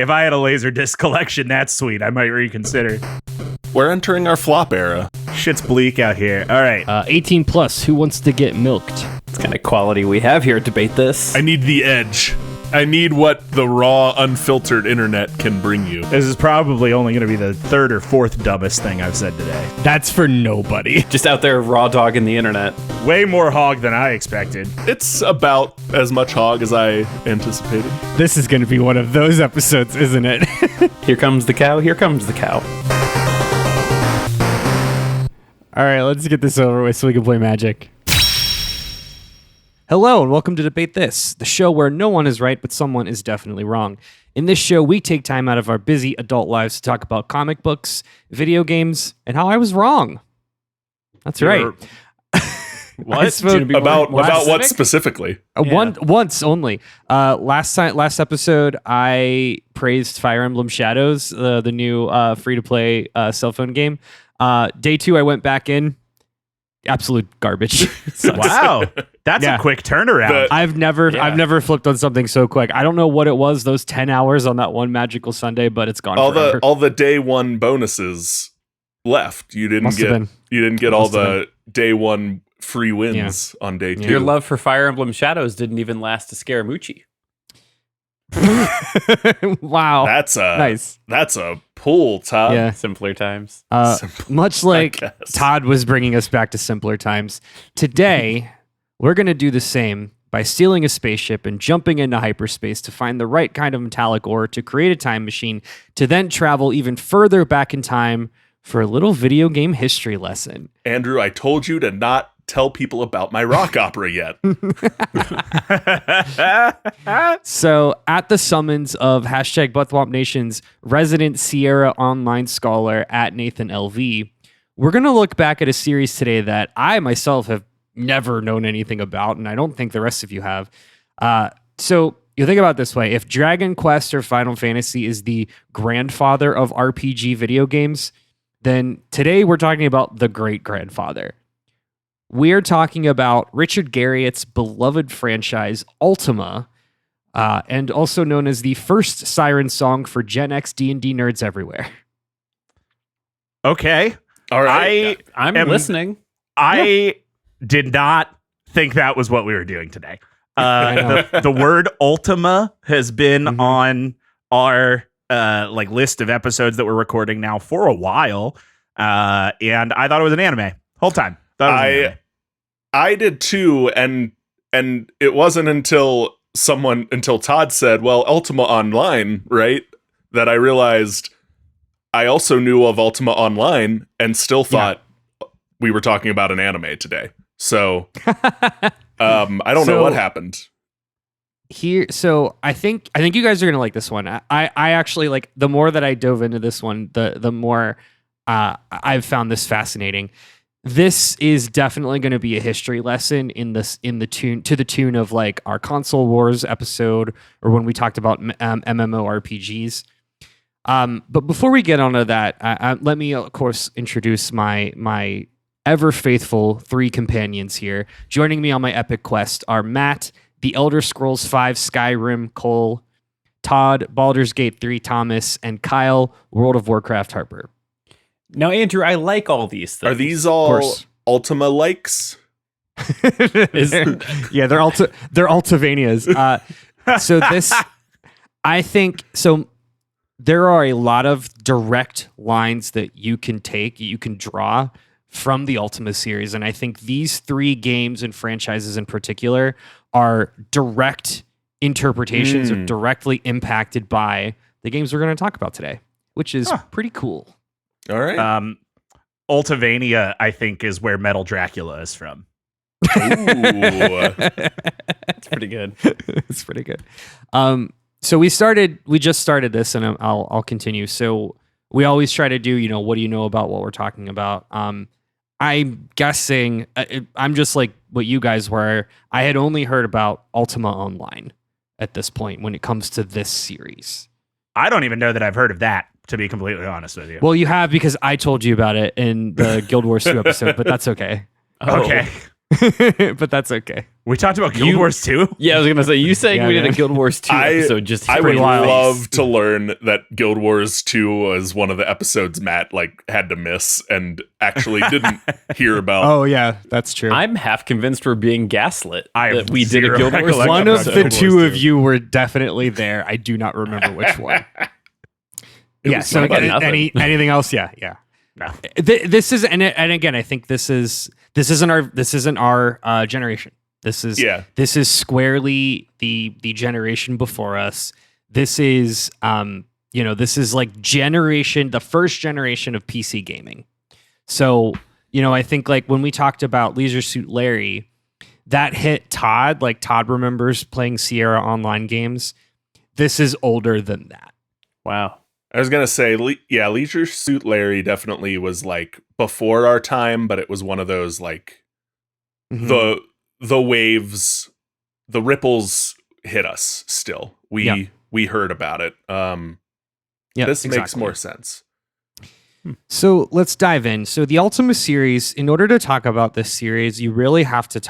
if I had a Laserdisc collection that sweet, I might reconsider. We're entering our flop era. Shit's bleak out here. All right. 18 plus, who wants to get milked? It's kind of quality we have here. Debate this. I need the edge. I need what the raw, unfiltered internet can bring you. This is probably only going to be the third or fourth dumbest thing I've said today. That's for nobody. Just out there raw dogging the internet. Way more hog than I expected. It's about as much hog as I anticipated. This is going to be one of those episodes, isn't it? Here comes the cow. Here comes the cow. All right, let's get this over with so we can play Magic. Hello, and welcome to Debate This, the show where no one is right, but someone is definitely wrong. In this show, we take time out of our busy adult lives to talk about comic books, video games, and how I was wrong. That's right. What? About what specifically? Once only. Last episode, I praised Fire Emblem Shadows, the new free-to-play cell phone game. Day 2, I went back in. Absolute garbage. Wow, that's a quick turnaround. I've never flipped on something so quick. I don't know what it was, those 10 hours on that one magical Sunday, but it's gone. All the day one bonuses left. You didn't get all the day one free wins on day 2. Your love for Fire Emblem Shadows didn't even last to Scaramucci. Wow, that's nice. That's a pull, Todd. Yeah, simpler times. Much like Todd was bringing us back to simpler times. Today, we're going to do the same by stealing a spaceship and jumping into hyperspace to find the right kind of metallic ore to create a time machine to then travel even further back in time for a little video game history lesson. Andrew, I told you to not tell people about my rock opera yet. So, at the summons of #ButtWompNation's resident Sierra Online scholar at Nathan LV, we're going to look back at a series today that I myself have never known anything about, and I don't think the rest of you have. So, you think about it this way. If Dragon Quest or Final Fantasy is the grandfather of RPG video games, then today we're talking about the great-grandfather. We're talking about Richard Garriott's beloved franchise, Ultima, and also known as the first siren song for Gen X D&D nerds everywhere. Okay. All right. I'm listening. I did not think that was what we were doing today. The word Ultima has been on our list of episodes that we're recording now for a while, and I thought it was an anime whole time. I did too, and it wasn't until Todd said, "Well, Ultima Online," right, that I realized I also knew of Ultima Online and still thought we were talking about an anime today. So I don't know what happened here. So I think you guys are gonna like this one. I actually like, the more that I dove into this one, the more I've found this fascinating. This is definitely going to be a history lesson to the tune of like our console wars episode, or when we talked about MMORPGs. But before we get onto that, let me of course introduce my ever faithful 3 companions here. Joining me on my epic quest are Matt, The Elder Scrolls V Skyrim Cole, Todd, Baldur's Gate 3 Thomas, and Kyle, World of Warcraft Harper. Now, Andrew, I like all these things. Are these all Ultima likes? Yeah, they're Ultivanias. So this, I think, so there are a lot of direct lines that you can draw from the Ultima series, and I think these 3 games and franchises in particular are direct interpretations or directly impacted by the games we're going to talk about today, which is pretty cool. All right. Ultivania, I think, is where Metal Dracula is from. Ooh. That's pretty good. It's pretty good. So we just started this, and I'll continue. So we always try to do, what do you know about what we're talking about? I'm guessing, I'm just like what you guys were. I had only heard about Ultima Online at this point when it comes to this series. I don't even know that I've heard of that, to be completely honest with you. Well, you have, because I told you about it in the Guild Wars 2 episode, but that's okay. Okay. but that's okay. We talked about Guild Wars 2? Yeah, I was gonna say you saying Yeah, we did man. a Guild Wars 2 episode just I would pretty wild. love to learn that Guild Wars 2 was one of the episodes Matt like had to miss and actually didn't hear about. Oh yeah, that's true. I'm half convinced we're being gaslit. I have that we did a zero Guild Wars. recollection One about of the Guild Wars two of 2. you were definitely there. I do not remember which one. It Yeah. was So not about nothing. anything else? Yeah. No. This is and again, I think this isn't our generation. This is squarely the generation before us. This is this is like the first generation of PC gaming. So, I think like when we talked about Leisure Suit Larry, that hit Todd. Like Todd remembers playing Sierra Online games. This is older than that. Wow. I was gonna say, Leisure Suit Larry definitely was like before our time, but it was one of those like Mhm. the waves, the ripples hit us. Still, we heard about it. Yeah, This makes exactly. more sense. So let's dive in. So the Ultima series, in order to talk about this series, you really have to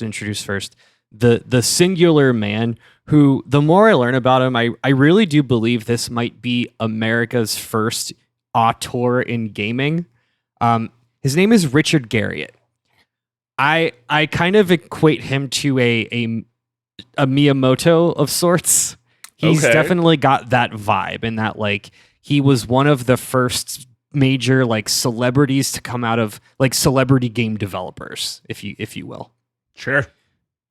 introduce first the singular man who, the more I learn about him, I really do believe this might be America's first auteur in gaming. His name is Richard Garriott. I kind of equate him to a Miyamoto of sorts. He's Okay. definitely got that vibe, and that like he was one of the first major like celebrities to come out of like celebrity game developers, if you will. Sure.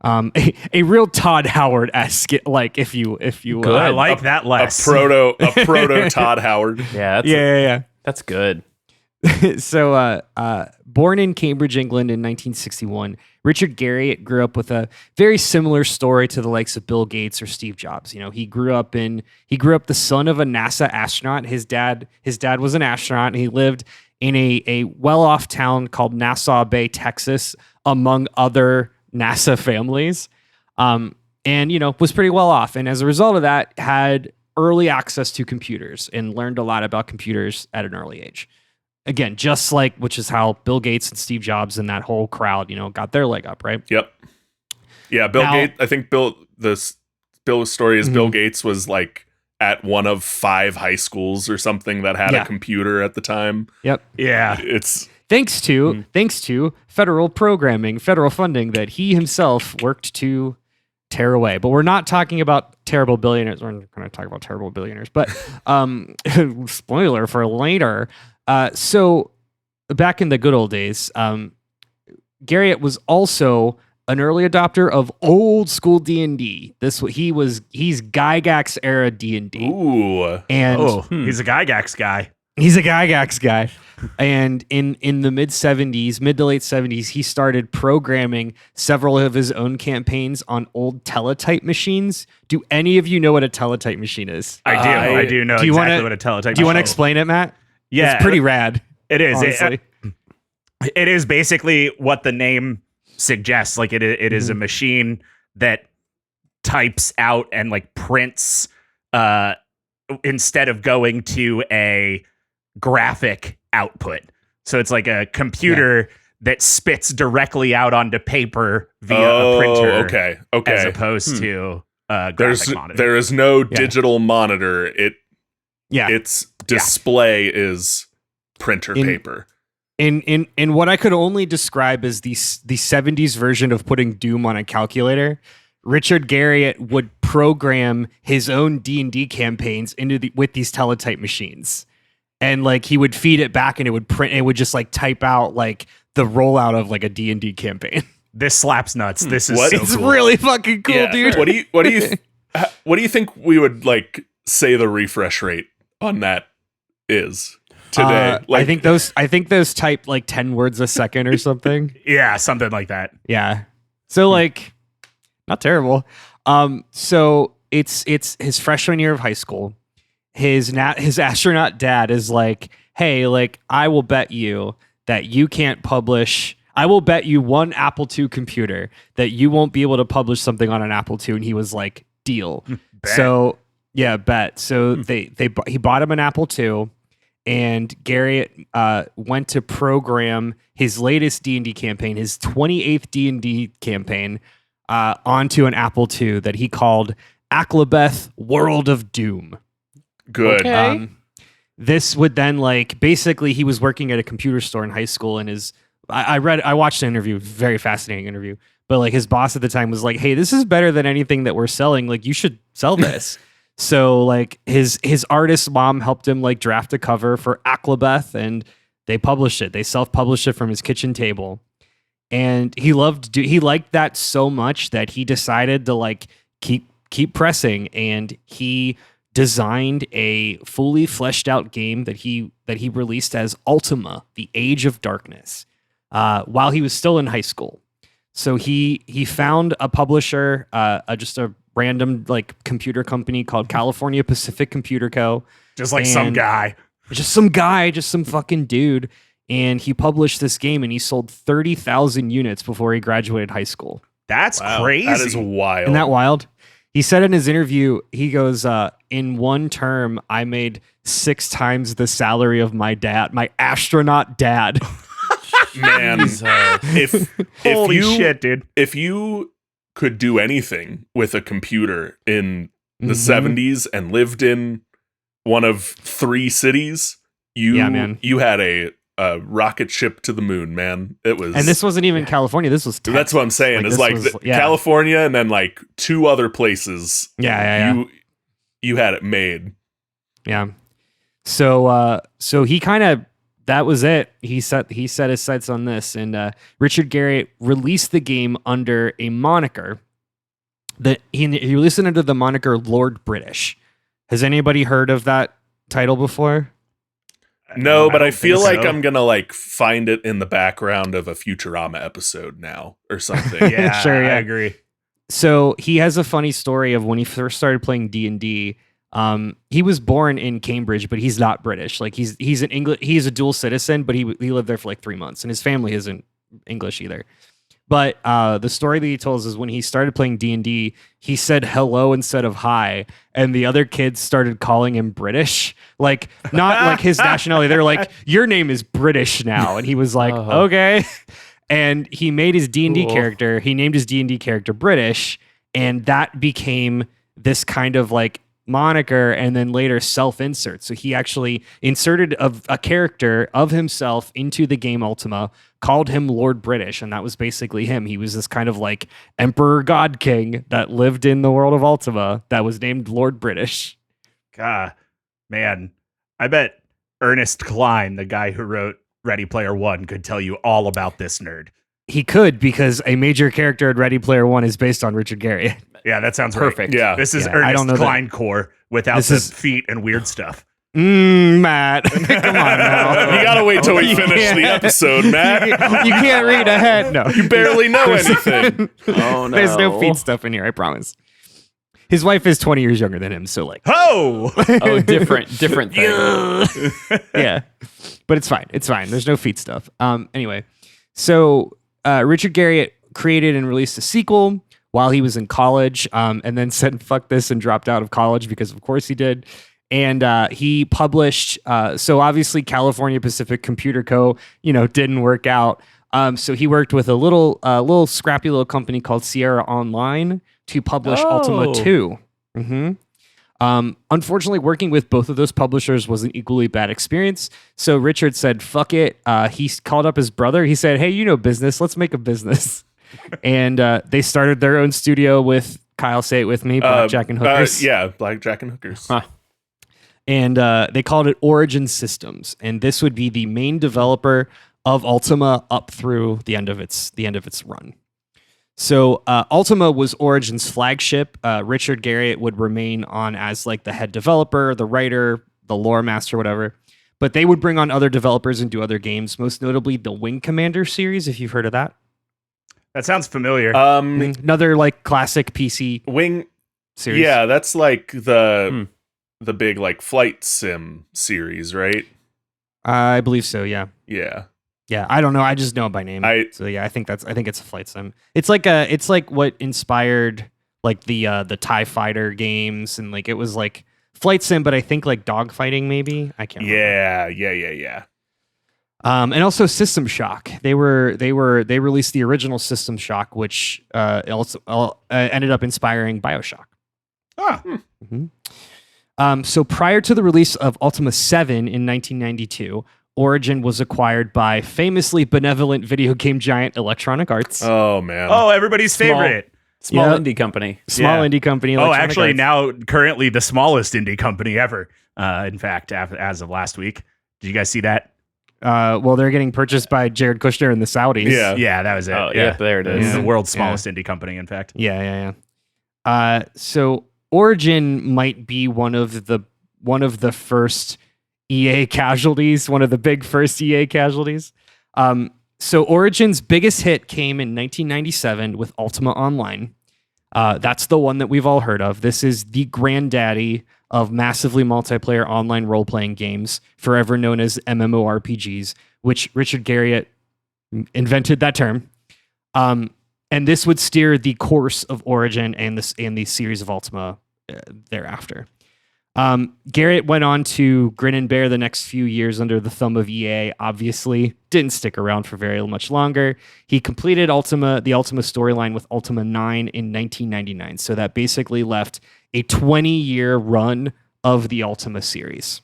A real Todd Howard-esque, like if you will. Good. I like that A less. proto Todd Howard. Yeah. Yeah. That's good. So, born in Cambridge, England in 1961, Richard Garriott grew up with a very similar story to the likes of Bill Gates or Steve Jobs. He grew up the son of a NASA astronaut. His dad was an astronaut, and he lived in a well-off town called Nassau Bay, Texas, among other NASA families, and was pretty well off. And as a result of that, had early access to computers and learned a lot about computers at an early age. Again, just like, which is how Bill Gates and Steve Jobs and that whole crowd, got their leg up, right? Yep. Yeah, Bill Now- Gates. I think Bill's story is Bill Gates was like at one of 5 high schools or something that had Yeah. a computer at the time. Yep. Yeah. It's Thanks to federal programming, federal funding that he himself worked to tear away. But we're not talking about terrible billionaires. We're not going to talk about terrible billionaires, but spoiler for later. So back in the good old days, Garriott was also an early adopter of old school D&D. He's Gygax era D&D. ooh. And He's a Gygax guy. he's a Gygax guy. And in the mid to late 70s, he started programming several of his own campaigns on old teletype machines. Do any of you know what a teletype machine is? I do know do you exactly wanna- what a teletype Do you want to is. explain it, Matt? Yeah. It's pretty rad. It is. Honestly. It is basically what the name suggests. Like it is a machine that types out and like prints instead of going to a graphic output. So it's like a computer that spits directly out onto paper via a printer. Okay. As opposed to a graphic monitor. There is no digital monitor. Yeah. Its display is printer paper. In what I could only describe as the 70s version of putting Doom on a calculator, Richard Garriott would program his own D&D campaigns with these teletype machines. And like he would feed it back and it would print, it would just like type out like the rollout of like a D&D campaign. This slaps nuts. This is What? so It's cool. really fucking cool, Yeah. dude. What do you think we would like say the refresh rate on that is today? I think those type like 10 words a second or something. Yeah, something like that. Yeah. So like not terrible. So it's his freshman year of high school. His astronaut dad is like, "Hey, like I will bet you that you can't publish. I will bet you one Apple II computer that you won't be able to publish something on an Apple II." And he was like, "Deal." Bet. So yeah, bet. So he bought him an Apple II, and Garriott went to program his latest D&D campaign, his 28th D&D campaign, onto an Apple II that he called Aklabeth World of Doom. Good. Okay. This would then basically he was working at a computer store in high school, and I watched an interview, very fascinating interview, but his boss at the time was like, hey, this is better than anything that we're selling. You should sell this. So his artist mom helped him draft a cover for Aklabeth, and they published it. They self-published it from his kitchen table. And he liked that so much that he decided to keep pressing, and he designed a fully fleshed out game that he released as Ultima, The Age of Darkness, while he was still in high school. So he found a publisher, just a random computer company called California Pacific Computer Co. Just some guy. Just some fucking dude. And he published this game, and he sold 30,000 units before he graduated high school. That's crazy. That is wild. Isn't that wild? He said in his interview, he goes, in one term, I made 6 times the salary of my dad, my astronaut dad. Man, Holy shit, dude. If you could do anything with a computer in the 70s and lived in one of 3 cities, you had a rocket ship to the moon, man. It was, and this wasn't even California. This was Texas. That's what I'm saying. It's California and then 2 other places. Yeah. You had it made. Yeah. So he kind of, that was it. He set his sights on this, and Richard Garriott released the game under a moniker that he released it under the moniker Lord British. Has anybody heard of that title before? No, but I feel like I'm gonna find it in the background of a Futurama episode now or something. Yeah, sure. Yeah, I agree. So he has a funny story of when he first started playing D&D. He was born in Cambridge, but he's not British. He's an English. He's a dual citizen, but he lived there for 3 months, and his family isn't English either. But the story that he tells is when he started playing D&D, he said hello instead of hi, and the other kids started calling him British, not his nationality. They're like, your name is British now, and he was like, okay. And he made his D&D character. He named his D&D character British, and that became this kind of moniker, and then later self-insert. So he actually inserted a character of himself into the game Ultima, called him Lord British, and that was basically him. He was this kind of Emperor God King that lived in the world of Ultima that was named Lord British. God, man, I bet Ernest Cline, the guy who wrote Ready Player One, could tell you all about this nerd. He could, because a major character in Ready Player One is based on Richard Garriott. Yeah, that sounds perfect. Right. Yeah, this is Ernest Cline core without the feet and weird stuff. Matt, come on now. You gotta wait till we finish the episode, Matt. You can't read ahead. No, you barely know anything. Oh no, there's no feet stuff in here. I promise. His wife is 20 years younger than him, so different thing. Yeah, but it's fine. It's fine. There's no feet stuff. Anyway, so Richard Garriott created and released a sequel while he was in college, and then said "fuck this" and dropped out of college because, of course, he did. And he published. So obviously, California Pacific Computer Co. Didn't work out. So he worked with a little scrappy little company called Sierra Online to publish Ultima 2. Unfortunately, working with both of those publishers was an equally bad experience. So Richard said, fuck it. He called up his brother. He said, hey, business. Let's make a business. And they started their own studio with, Kyle, say it with me, Blackjack and Hookers. Blackjack and Hookers. Huh. And they called it Origin Systems. And this would be the main developer of Ultima up through the end of its run. So Ultima was Origin's flagship. Richard Garriott would remain on as the head developer, the writer, the lore master, whatever. But they would bring on other developers and do other games, most notably the Wing Commander series, if you've heard of that. That sounds familiar. Another classic PC Wing series. Yeah, that's the big flight sim series, right? I believe so. Yeah. Yeah. Yeah, I don't know. I just know it by name. I think it's a flight sim. It's like what inspired the TIE Fighter games, and it was flight sim, but I think like dogfighting maybe. I can't remember. Yeah. And also System Shock. They released the original System Shock, which also ended up inspiring BioShock. So prior to the release of Ultima 7 in 1992, Origin was acquired by famously benevolent video game giant Electronic Arts. Oh man. Oh, everybody's favorite. Small Yep. indie company. Small indie company. Oh, Electronic actually, Arts. now currently the smallest indie company ever. In fact, as of last week, did you guys see that? Well, they're getting purchased by Jared Kushner and the Saudis. Yeah. That was it. Oh, yeah, there it is. It's the world's Yeah. smallest indie company, in fact. Yeah. So Origin might be one of the first EA casualties, one of the big first EA casualties. So Origin's biggest hit came in 1997 with Ultima Online. That's the one that we've all heard of. This is the granddaddy of massively multiplayer online role-playing games, forever known as MMORPGs, which Richard Garriott invented that term. And this would steer the course of Origin and the series of Ultima thereafter. Garriott went on to grin and bear the next few years under the thumb of EA. Obviously, didn't stick around for very much longer. He completed the Ultima storyline with Ultima 9 in 1999. So that basically left a 20-year run of the Ultima series.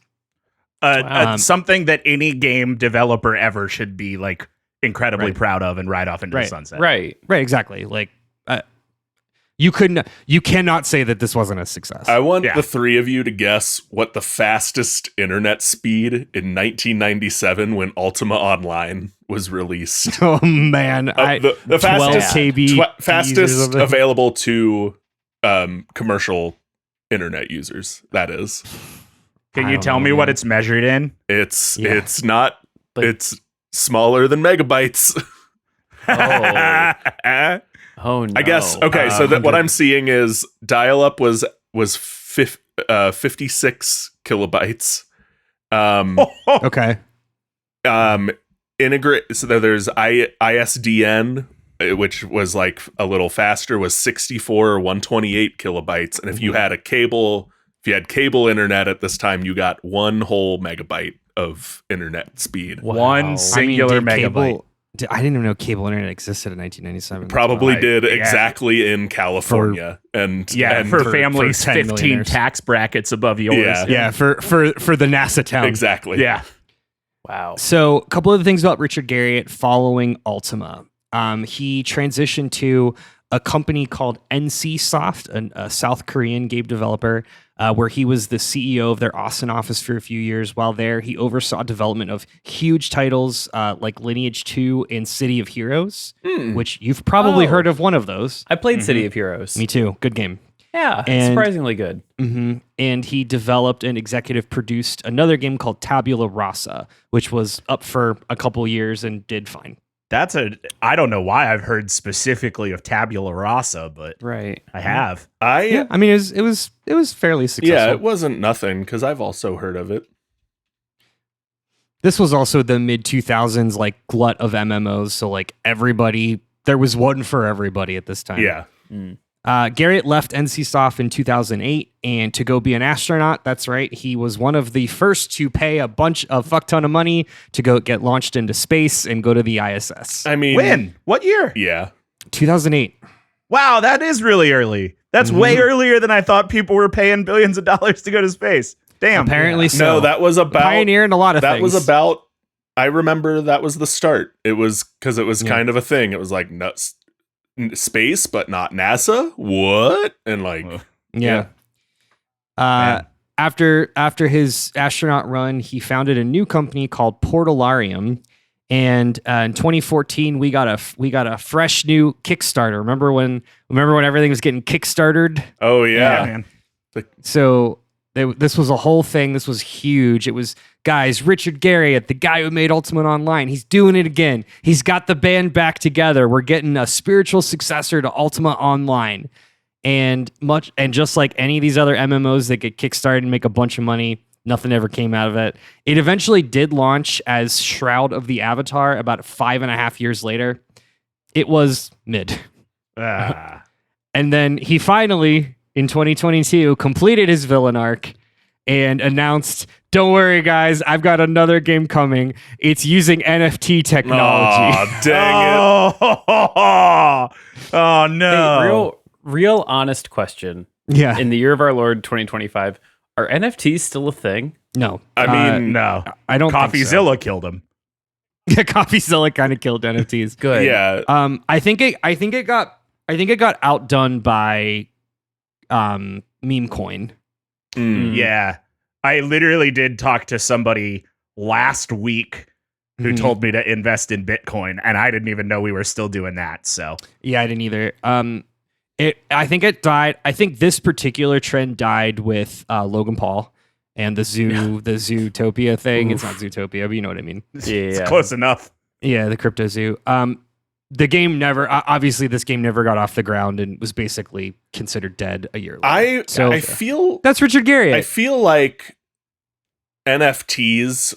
Something that any game developer ever should be like incredibly proud of and ride off into the sunset. Right. Right, exactly. Like you cannot say that this wasn't a success. I want the three of you to guess what the fastest internet speed in 1997 when Ultima Online was released. Oh man, The 12 fastest KB fastest available to commercial internet users. That is. Can you tell me what it's measured in? It's Like- it's smaller than megabytes. Oh no. I guess. Okay, so that what I'm seeing is dial-up was 56 kilobytes. Okay. Integrate. So there's ISDN, which was like a little faster, was 64 or 128 kilobytes, and if you had cable internet at this time, you got one whole megabyte of internet speed. One singular megabyte. I didn't even know cable internet existed in 1997. Probably did exactly in California, and for families for 10 15 millionaires. tax brackets above yours. Yeah. for the NASA town. exactly. Yeah. Wow. So, a couple of the things about Richard Garriott following Ultima. He transitioned to a company called NC Soft, a South Korean game developer, where he was the CEO of their Austin office for a few years. While there, he oversaw development of huge titles like Lineage 2 and City of Heroes, which you've probably heard of one of those. I played City of Heroes. Me too. Good game. Yeah, And- surprisingly good. And he developed and executive produced another game called Tabula Rasa, which was up for a couple years and did fine. I don't know why I've heard specifically of Tabula Rasa, but Right. I have. I mean, it was fairly successful. Yeah, it wasn't nothing because I've also heard of it. This was also the mid 2000s like glut of MMOs, so like there was one for everybody at this time. Yeah. Garriott left NCSoft in 2008 and to go be an astronaut. That's right. He was one of the first to pay a fuck ton of money to go get launched into space and go to the ISS. I mean, When? What year? Yeah. 2008. Wow, that is really early. That's way earlier than I thought people were paying billions of dollars to go to space. Damn. Apparently so. No, that was about pioneer in a lot of that things. was about. I remember that was the start. It was because it was kind of a thing. It was like nuts. Space, but not NASA. What? And like, Yeah. After his astronaut run, he founded a new company called Portalarium, and in 2014 we got a fresh new Kickstarter. Remember when everything was getting kickstartered? oh yeah, man. So this was a whole thing. This was huge. It was, guys, Richard Garriott, the guy who made Ultima Online, he's doing it again. He's got the band back together. We're getting a spiritual successor to Ultima Online. And just like any of these other MMOs that get kickstarted and make a bunch of money, nothing ever came out of it. It eventually did launch as Shroud of the Avatar about 5.5 years later. It was mid. And then he finally, in 2022, completed his villain arc and announced, "Don't worry, guys, I've got another game coming. It's using NFT technology." Aw, dang it. Oh no. Hey, real honest question. Yeah. In the year of our Lord 2025, are NFTs still a thing? No. I mean, No. I don't think so. CoffeeZilla killed him. Yeah, CoffeeZilla kind of killed NFTs. Good. yeah. I think it got outdone by meme coin. Yeah. I literally did talk to somebody last week who told me to invest in Bitcoin, and I didn't even know we were still doing that. So Yeah, I didn't either. I think it died. I think this particular trend died with Logan Paul and the Zootopia thing. It's not Zootopia, but you know what I mean. it's close enough. Yeah, the crypto zoo. The game never, obviously this game never got off the ground and was basically considered dead a year later. I feel That's Richard Garriott. I feel like NFTs,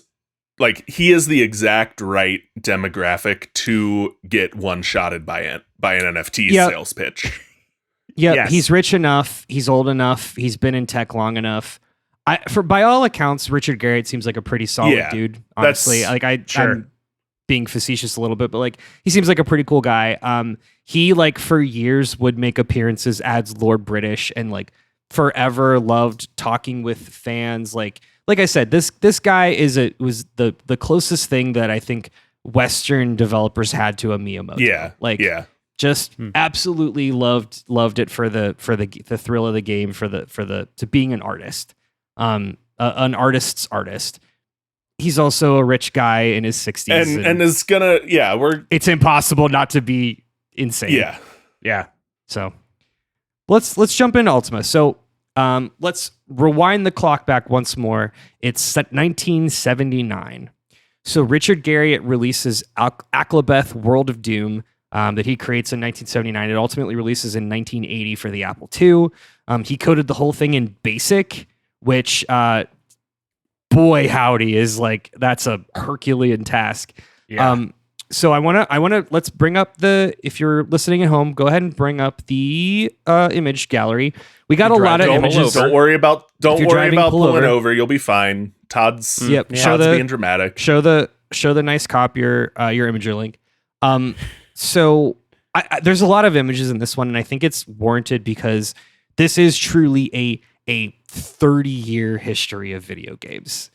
like he is the exact right demographic to get one-shotted by an NFT sales pitch. Yeah, Yes. He's rich enough. He's old enough. He's been in tech long enough. By all accounts, Richard Garriott seems like a pretty solid dude. Honestly, I'm being facetious a little bit, but like he seems like a pretty cool guy. He like for years would make appearances as Lord British and like forever loved talking with fans. Like I said, this guy was the closest thing that I think Western developers had to a Miyamoto. Just absolutely loved it for the thrill of the game, to being an artist, an artist's artist. He's also a rich guy in his 60s, and is gonna it's impossible not to be insane. Yeah. So let's jump into Ultima. So let's rewind the clock back once more. It's set 1979. So Richard Garriott releases Aklabeth World of Doom. That he creates in 1979. It ultimately releases in 1980 for the Apple II. He coded the whole thing in BASIC, which, boy howdy, is like that's a Herculean task. Yeah. So I wanna let's bring up if you're listening at home, go ahead and bring up the image gallery. We got a lot of images. Don't worry about pulling over. over. You'll be fine. Todd's being dramatic. Show the nice copier your imager link. So there's a lot of images in this one, and I think it's warranted because this is truly a 30-year history of video games.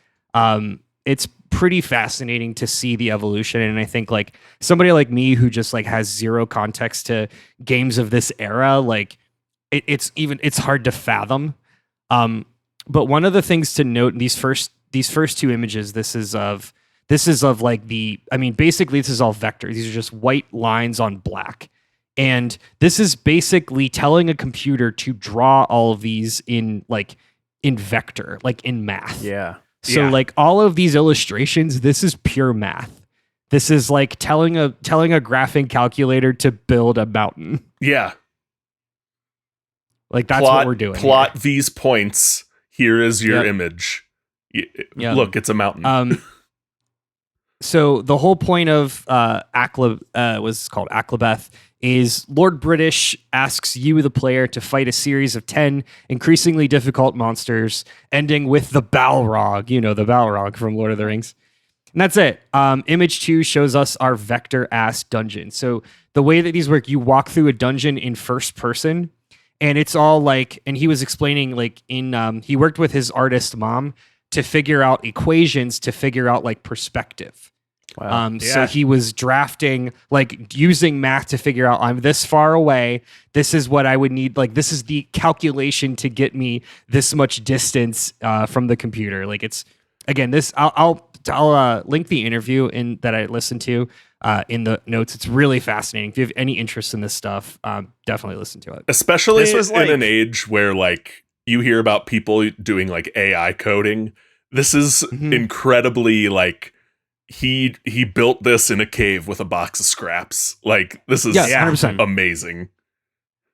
It's pretty fascinating to see the evolution, and I think like somebody like me who just like has zero context to games of this era, like it's hard to fathom. But one of the things to note in these first two images, this is of like basically this is all vector. These are just white lines on black. And this is basically telling a computer to draw all of these in vector, like in math. Yeah. So like all of these illustrations, this is pure math. This is like telling a graphing calculator to build a mountain. Yeah. Like that's what we're doing. Plot these points. Here is your image. Look, it's a mountain. So the whole point of was called Aklabeth is Lord British asks you, the player, to fight a series of 10 increasingly difficult monsters, ending with the Balrog. You know, the Balrog from Lord of the Rings. And that's it. Image 2 shows us our vector-ass dungeon. So the way that these work, you walk through a dungeon in first person, and it's all like, and he was explaining like he worked with his artist mom to figure out equations to figure out like perspective. Wow. So he was drafting, like using math to figure out I'm this far away. This is what I would need. Like this is the calculation to get me this much distance from the computer. Like it's again this. I'll link the interview that I listened to in the notes. It's really fascinating. If you have any interest in this stuff, definitely listen to it. Especially in an age where like you hear about people doing like AI coding. This is incredibly like. He built this in a cave with a box of scraps. Like this is 100%. amazing.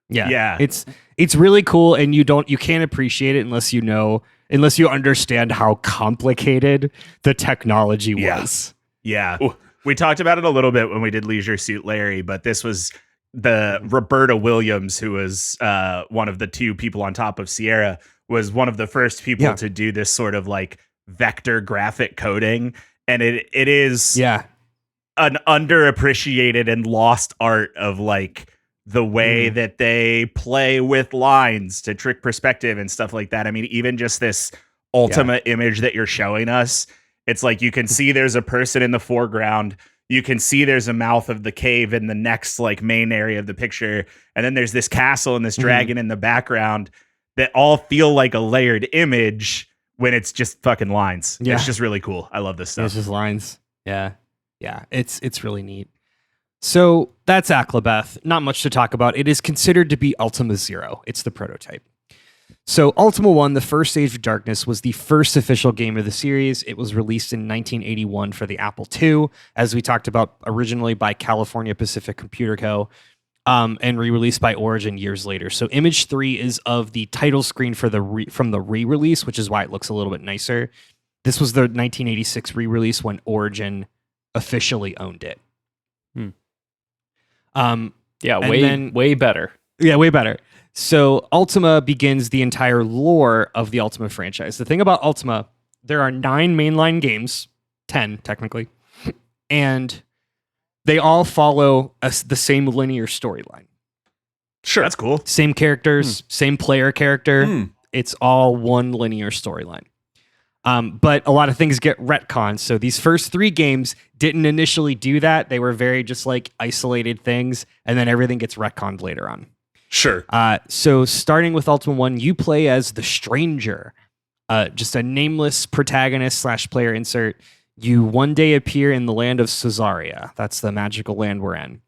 Yeah. It's really cool, and you can't appreciate it unless you understand how complicated the technology was. Yeah. We talked about it a little bit when we did Leisure Suit Larry, but this was the Roberta Williams, who was one of the two people on top of Sierra, was one of the first people Yeah. to do this sort of like vector graphic coding, and it is an underappreciated and lost art of like the way that they play with lines to trick perspective and stuff like that. I mean, even just this Ultima image that you're showing us, it's like you can see there's a person in the foreground. You can see there's a mouth of the cave in the next like main area of the picture. And then there's this castle and this dragon in the background that all feel like a layered image when it's just fucking lines. Yeah. It's just really cool. I love this stuff. It's just lines. Yeah. Yeah. It's really neat. So that's Aklabeth. Not much to talk about. It is considered to be Ultima 0. It's the prototype. So Ultima 1, The First Age of Darkness, was the first official game of the series. It was released in 1981 for the Apple II, as we talked about originally by California Pacific Computer Co., and re-released by Origin years later. So image 3 is of the title screen for from the re-release, which is why it looks a little bit nicer. This was the 1986 re-release when Origin officially owned it. Way better. Yeah, way better. So Ultima begins the entire lore of the Ultima franchise. The thing about Ultima, there are 9 mainline games, 10 technically, and they all follow the same linear storyline. Sure. That's cool. Same characters, same player character. It's all one linear storyline. But a lot of things get retconned. So these first 3 games didn't initially do that. They were very just like isolated things, and then everything gets retconned later on. Sure. So starting with Ultima 1, you play as the Stranger, just a nameless protagonist / player insert. You one day appear in the land of Caesarea. That's the magical land we're in.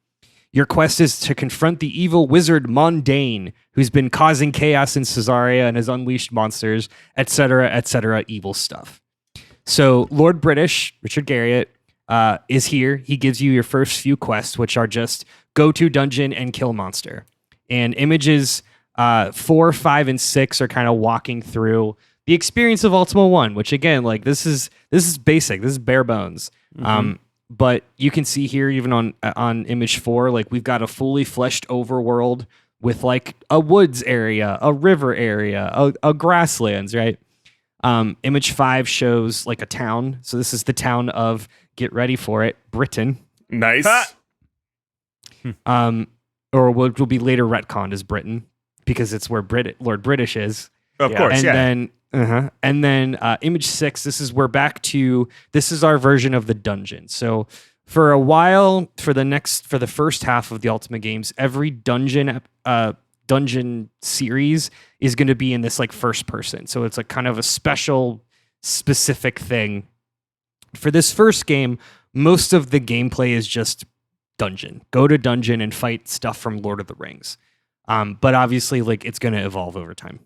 Your quest is to confront the evil wizard Mondane, who's been causing chaos in Caesarea and has unleashed monsters, etc., evil stuff. So Lord British, Richard Garriott, is here. He gives you your first few quests, which are just go to dungeon and kill monster. And images 4, 5, and 6 are kind of walking through the experience of Ultima 1, which again, like this is basic. This is bare bones. But you can see here, even on image 4, like we've got a fully fleshed overworld with like a woods area, a river area, a grasslands, right? Image 5 shows like a town. So this is the town of, get ready for it, Britain. Nice. Or what will be later retconned as Britain, because it's where Lord British is. Of course, and then image 6, this is this is our version of the dungeon. So for a while, for the first half of the Ultima games, every dungeon series is going to be in this like first person. So it's like kind of a specific thing. For this first game, most of the gameplay is just dungeon. Go to dungeon and fight stuff from Lord of the Rings. But obviously, like it's going to evolve over time.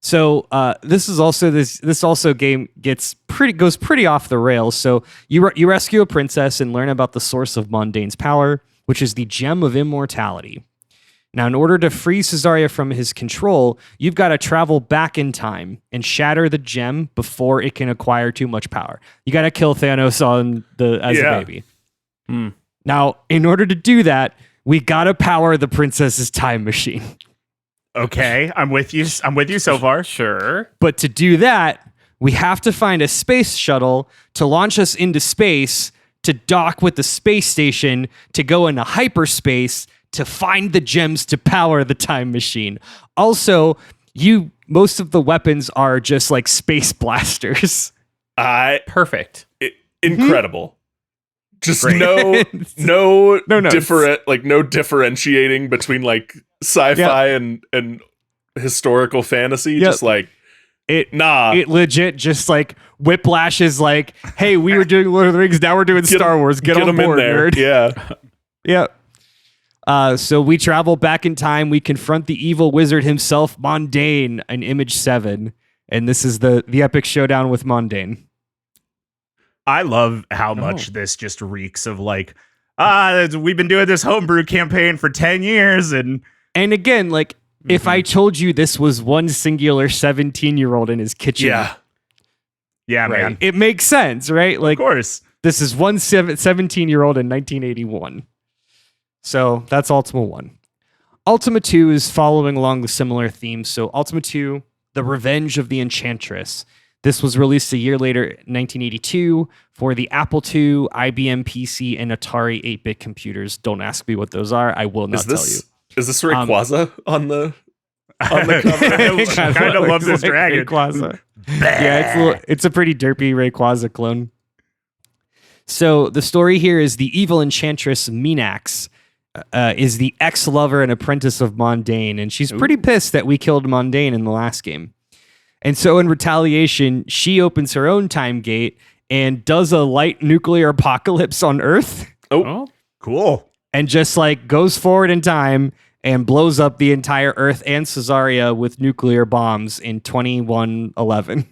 So this game goes pretty off the rails. So you rescue a princess and learn about the source of Mondane's power, which is the Gem of Immortality. Now, in order to free Caesarea from his control, you've got to travel back in time and shatter the gem before it can acquire too much power. You got to kill Thanos as a baby. Now, in order to do that, we got to power the princess's time machine. Okay, I'm with you so far. Sure. But to do that, we have to find a space shuttle to launch us into space, to dock with the space station, to go into hyperspace, to find the gems to power the time machine. Also, most of the weapons are just like space blasters. Perfect. Incredible. Just Great. no notes. No differentiating between like sci-fi and historical fantasy. Yep. Just like it legit just like Whiplash is like, hey, we were doing Lord of the Rings, now we're doing Star Wars. Get on board, nerd. Yeah. Yep. So we travel back in time. We confront the evil wizard himself, Mondane, in image 7. And this is the epic showdown with Mondane. I love how much this just reeks of like, we've been doing this homebrew campaign for 10 years. And again, like, if I told you this was one singular 17-year-old in his kitchen. Yeah, right, man. it makes sense, right? Like, of course. This is one 17-year-old in 1981. So that's Ultima 1. Ultima 2 is following along the similar theme. So Ultima 2, The Revenge of the Enchantress. This was released a year later, 1982, for the Apple II, IBM PC, and Atari 8-bit computers. Don't ask me what those are. I will not tell you. Is this Rayquaza on the cover? I kind of love this dragon. Rayquaza. Yeah, it's a pretty derpy Rayquaza clone. So the story here is the evil enchantress Minax is the ex-lover and apprentice of Mondaine, and she's pretty pissed that we killed Mondaine in the last game. And so in retaliation, she opens her own time gate and does a light nuclear apocalypse on Earth. Oh, cool. And just like goes forward in time and blows up the entire Earth and Caesarea with nuclear bombs in 2111.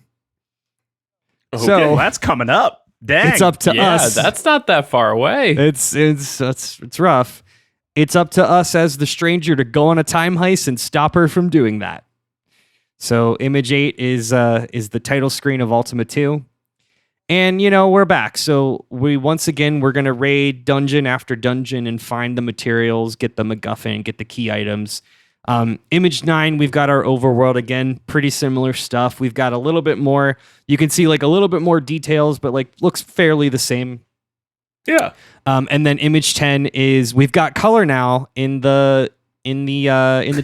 Okay. So That's coming up. Dang. it's up to us. That's not that far away. It's rough. It's up to us as the stranger to go on a time heist and stop her from doing that. So image 8 is the title screen of Ultima 2. And we're back. So we're going to raid dungeon after dungeon and find the materials, get the MacGuffin, get the key items. Image 9, we've got our overworld again, pretty similar stuff. We've got a little bit more, you can see like a little bit more details, but like looks fairly the same. Yeah. And then image 10 is we've got color now in the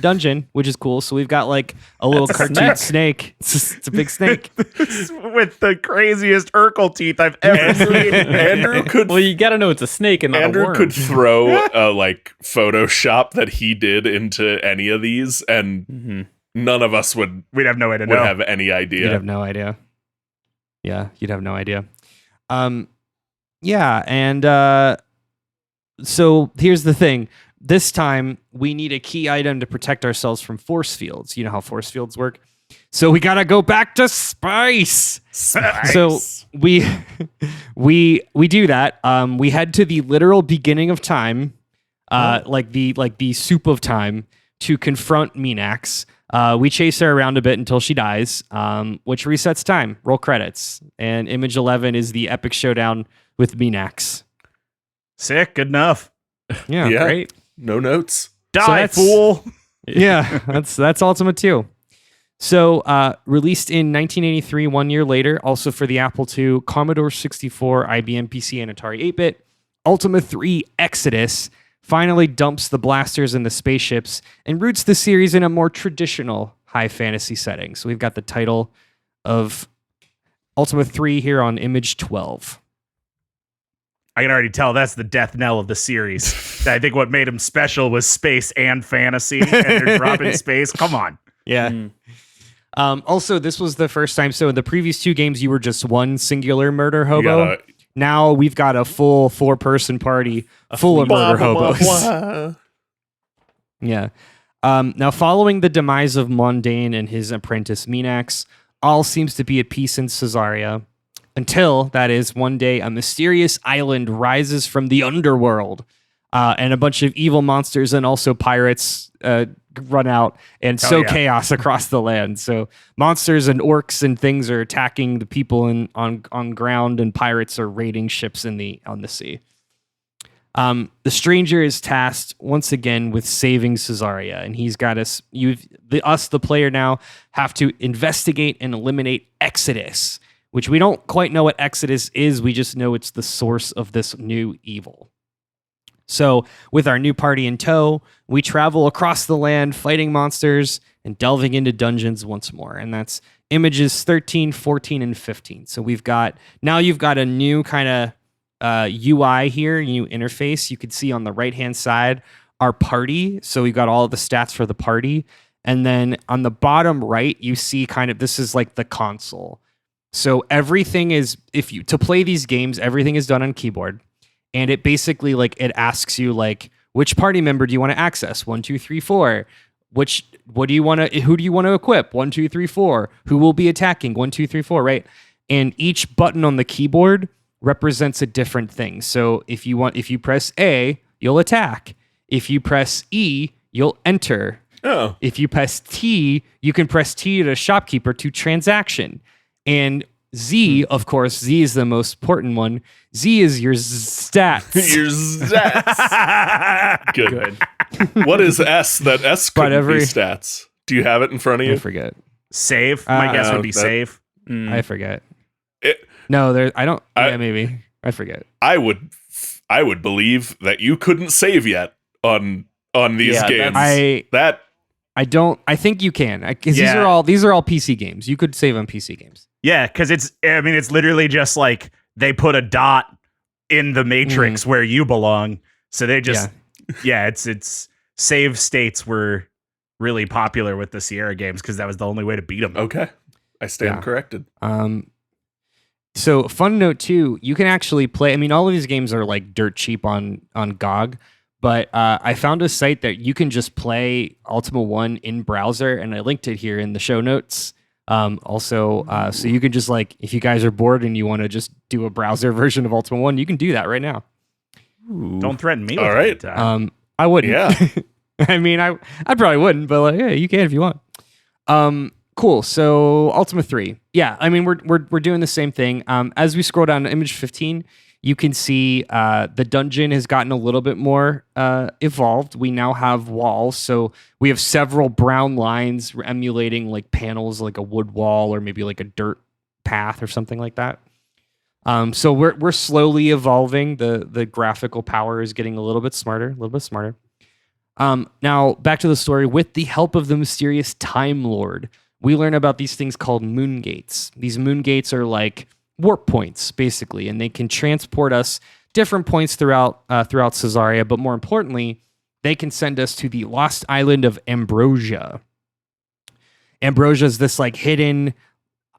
dungeon, which is cool. So we've got like a little cartoon snake. It's a big snake with the craziest Urkel teeth I've ever seen. Andrew could. Well, you got to know it's a snake and not a Andrew worm. could throw a like Photoshop that he did into any of these, and none of us would We'd have no way to know. have any idea. You'd have no idea. Yeah, you'd have no idea. Yeah, and so here's the thing. This time, we need a key item to protect ourselves from force fields. You know how force fields work? So we gotta go back to space. So we do that. We head to the literal beginning of time, like the soup of time, to confront Minax. We chase her around a bit until she dies, which resets time. Roll credits. And image 11 is the epic showdown with Minax. Sick. Good enough. Yeah, Yeah. great. No notes. Die, fool. Yeah, that's Ultima 2. So, released in 1983, 1 year later, also for the Apple II, Commodore 64, IBM PC, and Atari 8-bit, Ultima 3 Exodus finally dumps the blasters and the spaceships and roots the series in a more traditional high fantasy setting. So we've got the title of Ultima 3 here on image 12. I can already tell that's the death knell of the series. I think what made them special was space and fantasy, and they're dropping space. Come on. Yeah. Also, this was the first time. So in the previous two games, you were just one singular murder hobo. Now we've got a full 4-person party full of murder hobos. Yeah. Now, following the demise of Mondaine and his apprentice Minax, all seems to be at peace in Caesarea. Until, that is, one day a mysterious island rises from the underworld, and a bunch of evil monsters and also pirates run out and sow chaos across the land. So monsters and orcs and things are attacking the people on ground, and pirates are raiding ships on the sea. The stranger is tasked once again with saving Caesarea, and he's got us. The player now, have to investigate and eliminate Exodus, which we don't quite know what Exodus is. We just know it's the source of this new evil. So with our new party in tow, we travel across the land fighting monsters and delving into dungeons once more. And that's images 13, 14, and 15. So you've got a new kind of UI here, new interface. You can see on the right-hand side our party. So we've got all of the stats for the party. And then on the bottom right, you see this is like the console. So everything is, to play these games, everything is done on keyboard. And it basically it asks you which party member do you want to access? 1, 2, 3, 4. Who do you want to equip? 1, 2, 3, 4. Who will be attacking? 1, 2, 3, 4, right? And each button on the keyboard represents a different thing. So if you press A, you'll attack. If you press E, you'll enter. Oh. If you press T, you can press T to shopkeeper to transaction. And Z, of course, Z is the most important one. Z is your stats. Your stats. Good. What is S? That S could be stats. Do you have it in front of you? I forget. Save. My guess would be save. I forget. It- No, there. I don't. I- Yeah, maybe. I forget. I would believe that you couldn't save yet on these games. I don't. I think you can, because Yeah. these are all PC games. You could save on PC games. Yeah, because it's literally just like they put a dot in the matrix where you belong. So they just, it's save states were really popular with the Sierra games because that was the only way to beat them. Okay, I stand corrected. So fun note too, you can actually play. I mean, all of these games are like dirt cheap on GOG, but I found a site that you can just play Ultima 1 in browser, and I linked it here in the show notes. So you can just like, if you guys are bored and you want to just do a browser version of Ultima 1, you can do that right now. Ooh. Don't threaten me. All with right. it, I wouldn't. Yeah. I mean, I probably wouldn't, but like, yeah, you can if you want. Cool. So Ultima 3. Yeah, I mean, we're doing the same thing. As we scroll down to image 15, you can see the dungeon has gotten a little bit more evolved. We now have walls. So we have several brown lines emulating like panels, like a wood wall or maybe like a dirt path or something like that. So we're slowly evolving. The graphical power is getting a little bit smarter. Now back to the story. With the help of the mysterious Time Lord, we learn about these things called moon gates. These moon gates are like warp points, basically, and they can transport us different points throughout Caesarea, but more importantly, they can send us to the lost island of Ambrosia. Ambrosia is this like hidden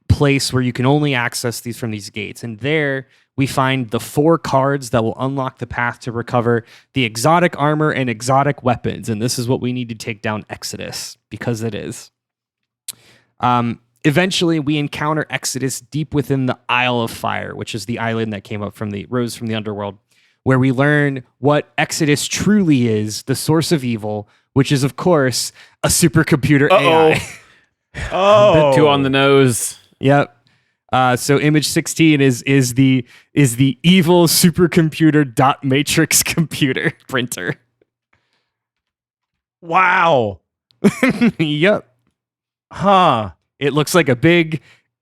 place where you can only access these from these gates, and there we find the 4 cards that will unlock the path to recover the exotic armor and exotic weapons, and this is what we need to take down Exodus, because it is. Eventually, we encounter Exodus deep within the Isle of Fire, which is the island that rose from the underworld, where we learn what Exodus truly is, the source of evil, which is, of course, a supercomputer AI. A bit too on the nose. Yep. So image 16 is the evil supercomputer dot matrix computer printer. Wow. Yep. Huh. It looks like a big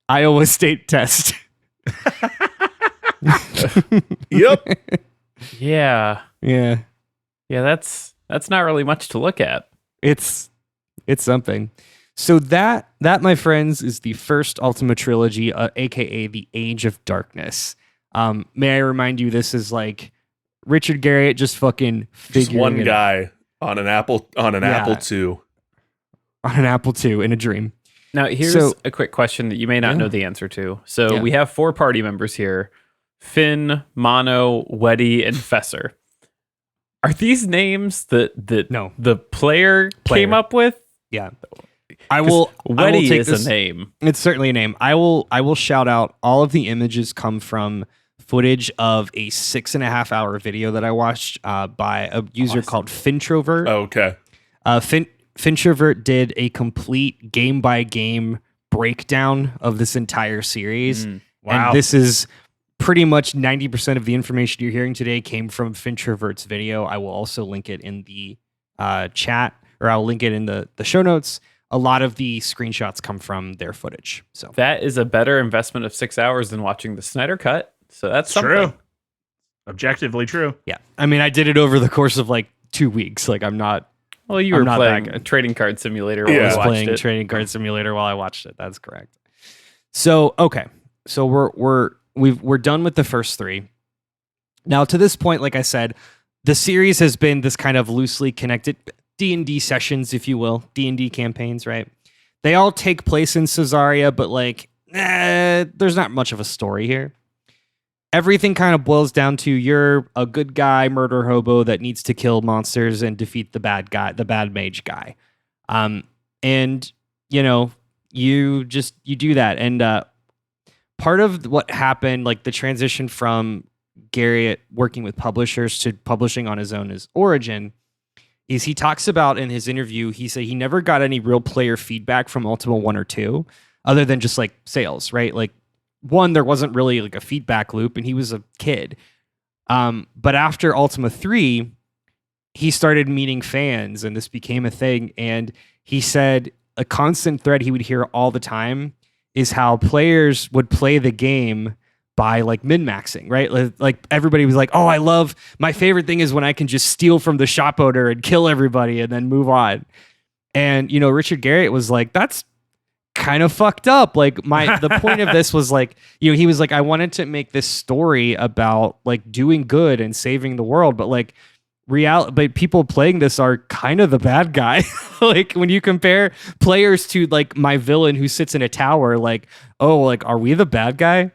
Iowa State test. Yep. Yeah. Yeah. Yeah, that's not really much to look at. It's something. So that, my friends, is the first Ultima trilogy, aka the Age of Darkness. May I remind you, this is like Richard Garriott just fucking figuring Just one it guy out. on an Apple II. On an Apple II in a dream. Now, here's a quick question that you may not know the answer to. So we have 4 party members here: Finn, Mono, Weddy, and Fesser. Are these names that the player came up with? Yeah. I will Weddy take is this, a name. It's certainly a name. I will shout out, all of the images come from footage of a 6.5 hour video that I watched by a user called Fintrovert. Oh, okay. Fintrovert did a complete game by game breakdown of this entire series. Wow. And this is pretty much 90% of the information you're hearing today came from Fintrovert's video. I will also link it in the chat, or I'll link it in the show notes. A lot of the screenshots come from their footage. So That is a better investment of 6 hours than watching the Snyder Cut. So that's something. True. Objectively true. yeah, I mean, I did it over the course of like 2 weeks. Like I'm not. Well, you I'm were not playing that- a trading card simulator while Yeah. I you was watched playing it. Trading Card Simulator while I watched it. That's correct. So okay, so we're done with the first 3. Now to this point, like I said, the series has been this kind of loosely connected D&D sessions, if you will, D&D campaigns, right? They all take place in Caesarea, but like, there's not much of a story here. Everything kind of boils down to you're a good guy, murder hobo that needs to kill monsters and defeat the bad mage guy. And you know, you do that. And part of what happened, like the transition from Garriott working with publishers to publishing on his own, his origin, is he talks about in his interview, he said he never got any real player feedback from Ultima 1 or 2, other than just like sales, right? Like 1, there wasn't really like a feedback loop, and he was a kid. But after Ultima 3, he started meeting fans, and this became a thing. And he said a constant thread he would hear all the time is how players would play the game by like min-maxing, right? Like everybody was like, oh, my favorite thing is when I can just steal from the shop owner and kill everybody and then move on. And, Richard Garriott was like, that's kind of fucked up. Like the point of this was like, he was like, I wanted to make this story about like doing good and saving the world, but like but people playing this are kind of the bad guy. Like when you compare players to like my villain who sits in a tower, like, oh, like, are we the bad guy?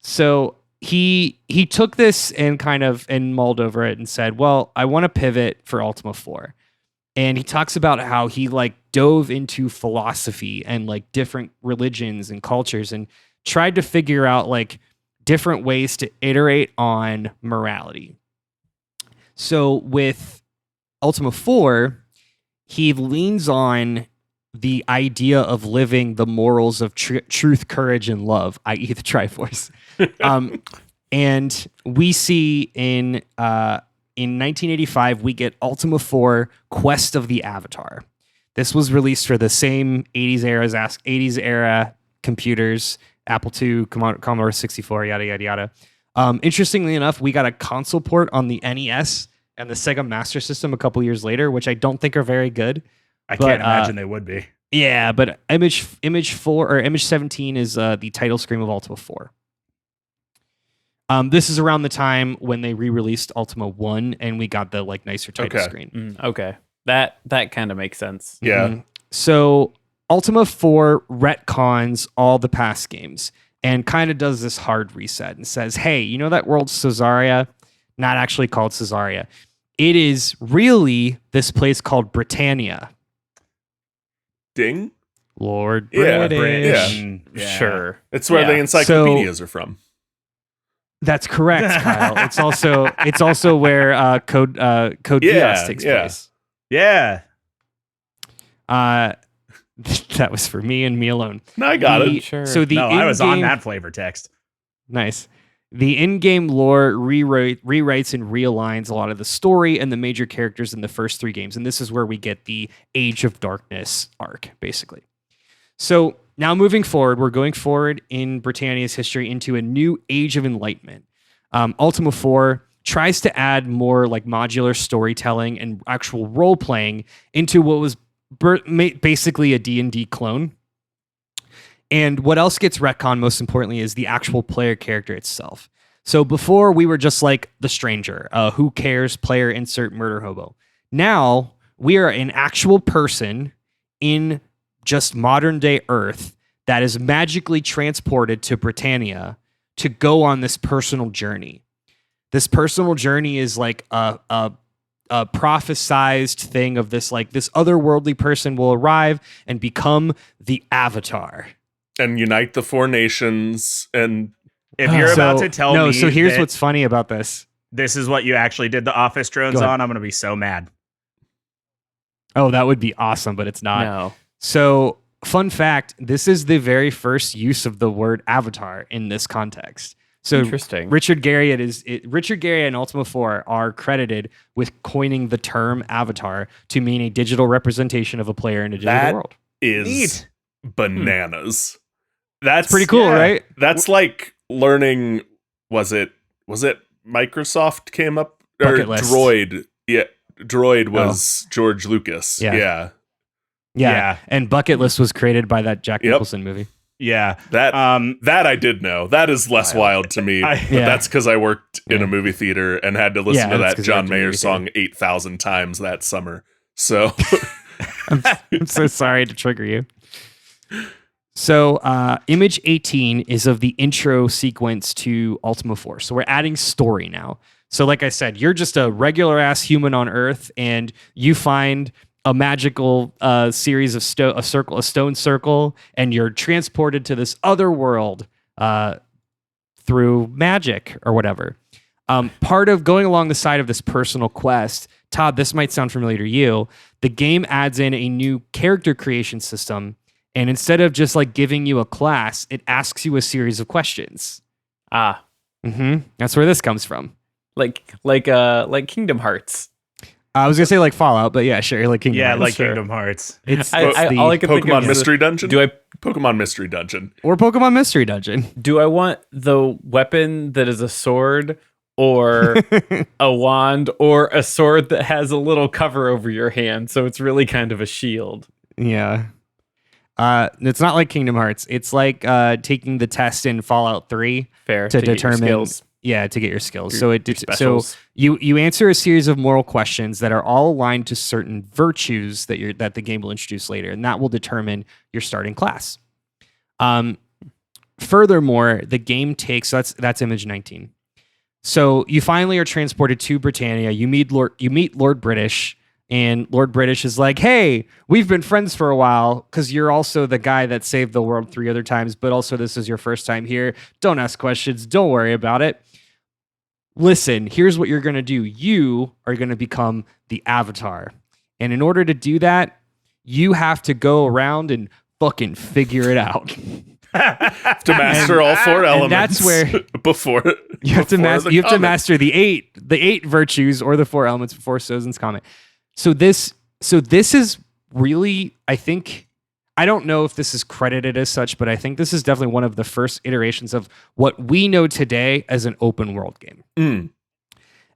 So he took this and and mulled over it and said, well, I want to pivot for Ultima 4. And he talks about how he like dove into philosophy and like different religions and cultures and tried to figure out like different ways to iterate on morality. So with Ultima 4, he leans on the idea of living the morals of truth, courage, and love, i.e. the Triforce. And we see in 1985, we get Ultima 4 Quest of the Avatar. This was released for the same 80s era computers, Apple II, Commodore 64, yada, yada, yada. Interestingly enough, we got a console port on the NES and the Sega Master System a couple years later, which I don't think are very good. I can't imagine they would be. Yeah, but Image 4 or Image 17 is the title screen of Ultima 4. This is around the time when they re-released Ultima 1 and we got the like nicer title screen. Okay. That kind of makes sense. Yeah. Mm-hmm. So Ultima 4 retcons all the past games and kind of does this hard reset and says, hey, you know that world Caesarea? Not actually called Caesarea. It is really this place called Britannia. Ding? Lord Yeah, British. yeah. Sure. It's where the encyclopedias are from. That's correct, Kyle. It's also where Code Geass takes place. Yeah. That was for me and me alone. No, I got it. Sure. So I was on that flavor text. Nice. The in-game lore rewrites and realigns a lot of the story and the major characters in the first 3 games, and this is where we get the Age of Darkness arc, basically. So now moving forward, we're going forward in Britannia's history into a new Age of Enlightenment. Ultima 4 tries to add more like modular storytelling and actual role-playing into what was basically a D&D clone. And what else gets retconned, most importantly, is the actual player character itself. So before, we were just like the stranger, who cares, player, insert murder hobo. Now, we are an actual person in just modern-day Earth that is magically transported to Britannia to go on this personal journey. This personal journey is like a prophesized thing of this, like this otherworldly person will arrive and become the Avatar. And unite the 4 nations. And if you're about to tell me, so here's what's funny about this. This is what you actually did the office drones on. I'm going to be so mad. Oh, that would be awesome, but it's not. No. So, fun fact: this is the very first use of the word Avatar in this context. So, Interesting. Richard Garriott and Ultima 4 are credited with coining the term Avatar to mean a digital representation of a player in a digital world. Is neat. Bananas. That's pretty cool, right? That's like learning. Was it Microsoft came up or Bucket list. Droid? Yeah, Droid was George Lucas. Yeah. Yeah. And Bucket List was created by that Jack Nicholson movie. Yeah. That I did know. That is less wild to me. But that's because I worked in a movie theater and had to listen to that John Mayer song 8,000 times that summer. So I'm so sorry to trigger you. So image 18 is of the intro sequence to Ultima 4. So we're adding story now. So like I said, you're just a regular ass human on Earth and you find a magical series of a stone circle, and you're transported to this other world through magic or whatever. Part of going along the side of this personal quest, Todd, this might sound familiar to you. The game adds in a new character creation system, and instead of just like giving you a class, it asks you a series of questions. Ah, That's where this comes from. like Kingdom Hearts. I was gonna say like Fallout, but yeah, sure, like Kingdom Hearts. like Sure. Kingdom Hearts. It's all I can think of Pokemon is Mystery Dungeon. do I Pokemon Mystery Dungeon. or Pokemon Mystery Dungeon. do I want the weapon that is a sword or a wand or a sword that has a little cover over your hand, so it's really kind of a shield? Yeah. It's not like Kingdom Hearts. It's like taking the test in Fallout 3 Fair to get your determine skills. Yeah, to get your skills. Your- So your so specials. you answer a series of moral questions that are all aligned to certain virtues that the game will introduce later, and that will determine your starting class. Furthermore, the game takes that's image 19. So you finally are transported to Britannia. You meet Lord British, and Lord British is like, "Hey, we've been friends for a while because you're also the guy that saved the world 3 other times, but also this is your first time here. Don't ask questions. Don't worry about it. Listen, here's what you're going to do. You are going to become the Avatar. And in order to do that, you have to go around and fucking figure it out." To master all 4 elements. And that's where before you have to comment. master the eight virtues or the 4 elements before Sozin's comment. So this is really, I think, I don't know if this is credited as such, but I think this is definitely one of the first iterations of what we know today as an open world game.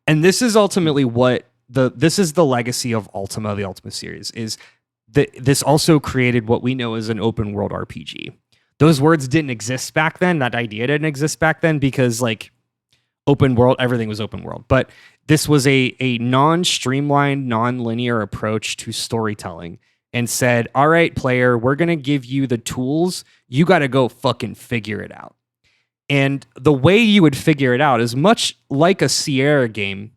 And this is ultimately this is the legacy of Ultima, the Ultima series, is that this also created what we know as an open world RPG. Those words didn't exist back then. That idea didn't exist back then because like open world, everything was open world. But this was a non-streamlined, non-linear approach to storytelling and said, all right, player, we're going to give you the tools. You got to go fucking figure it out. And the way you would figure it out is much like a Sierra game.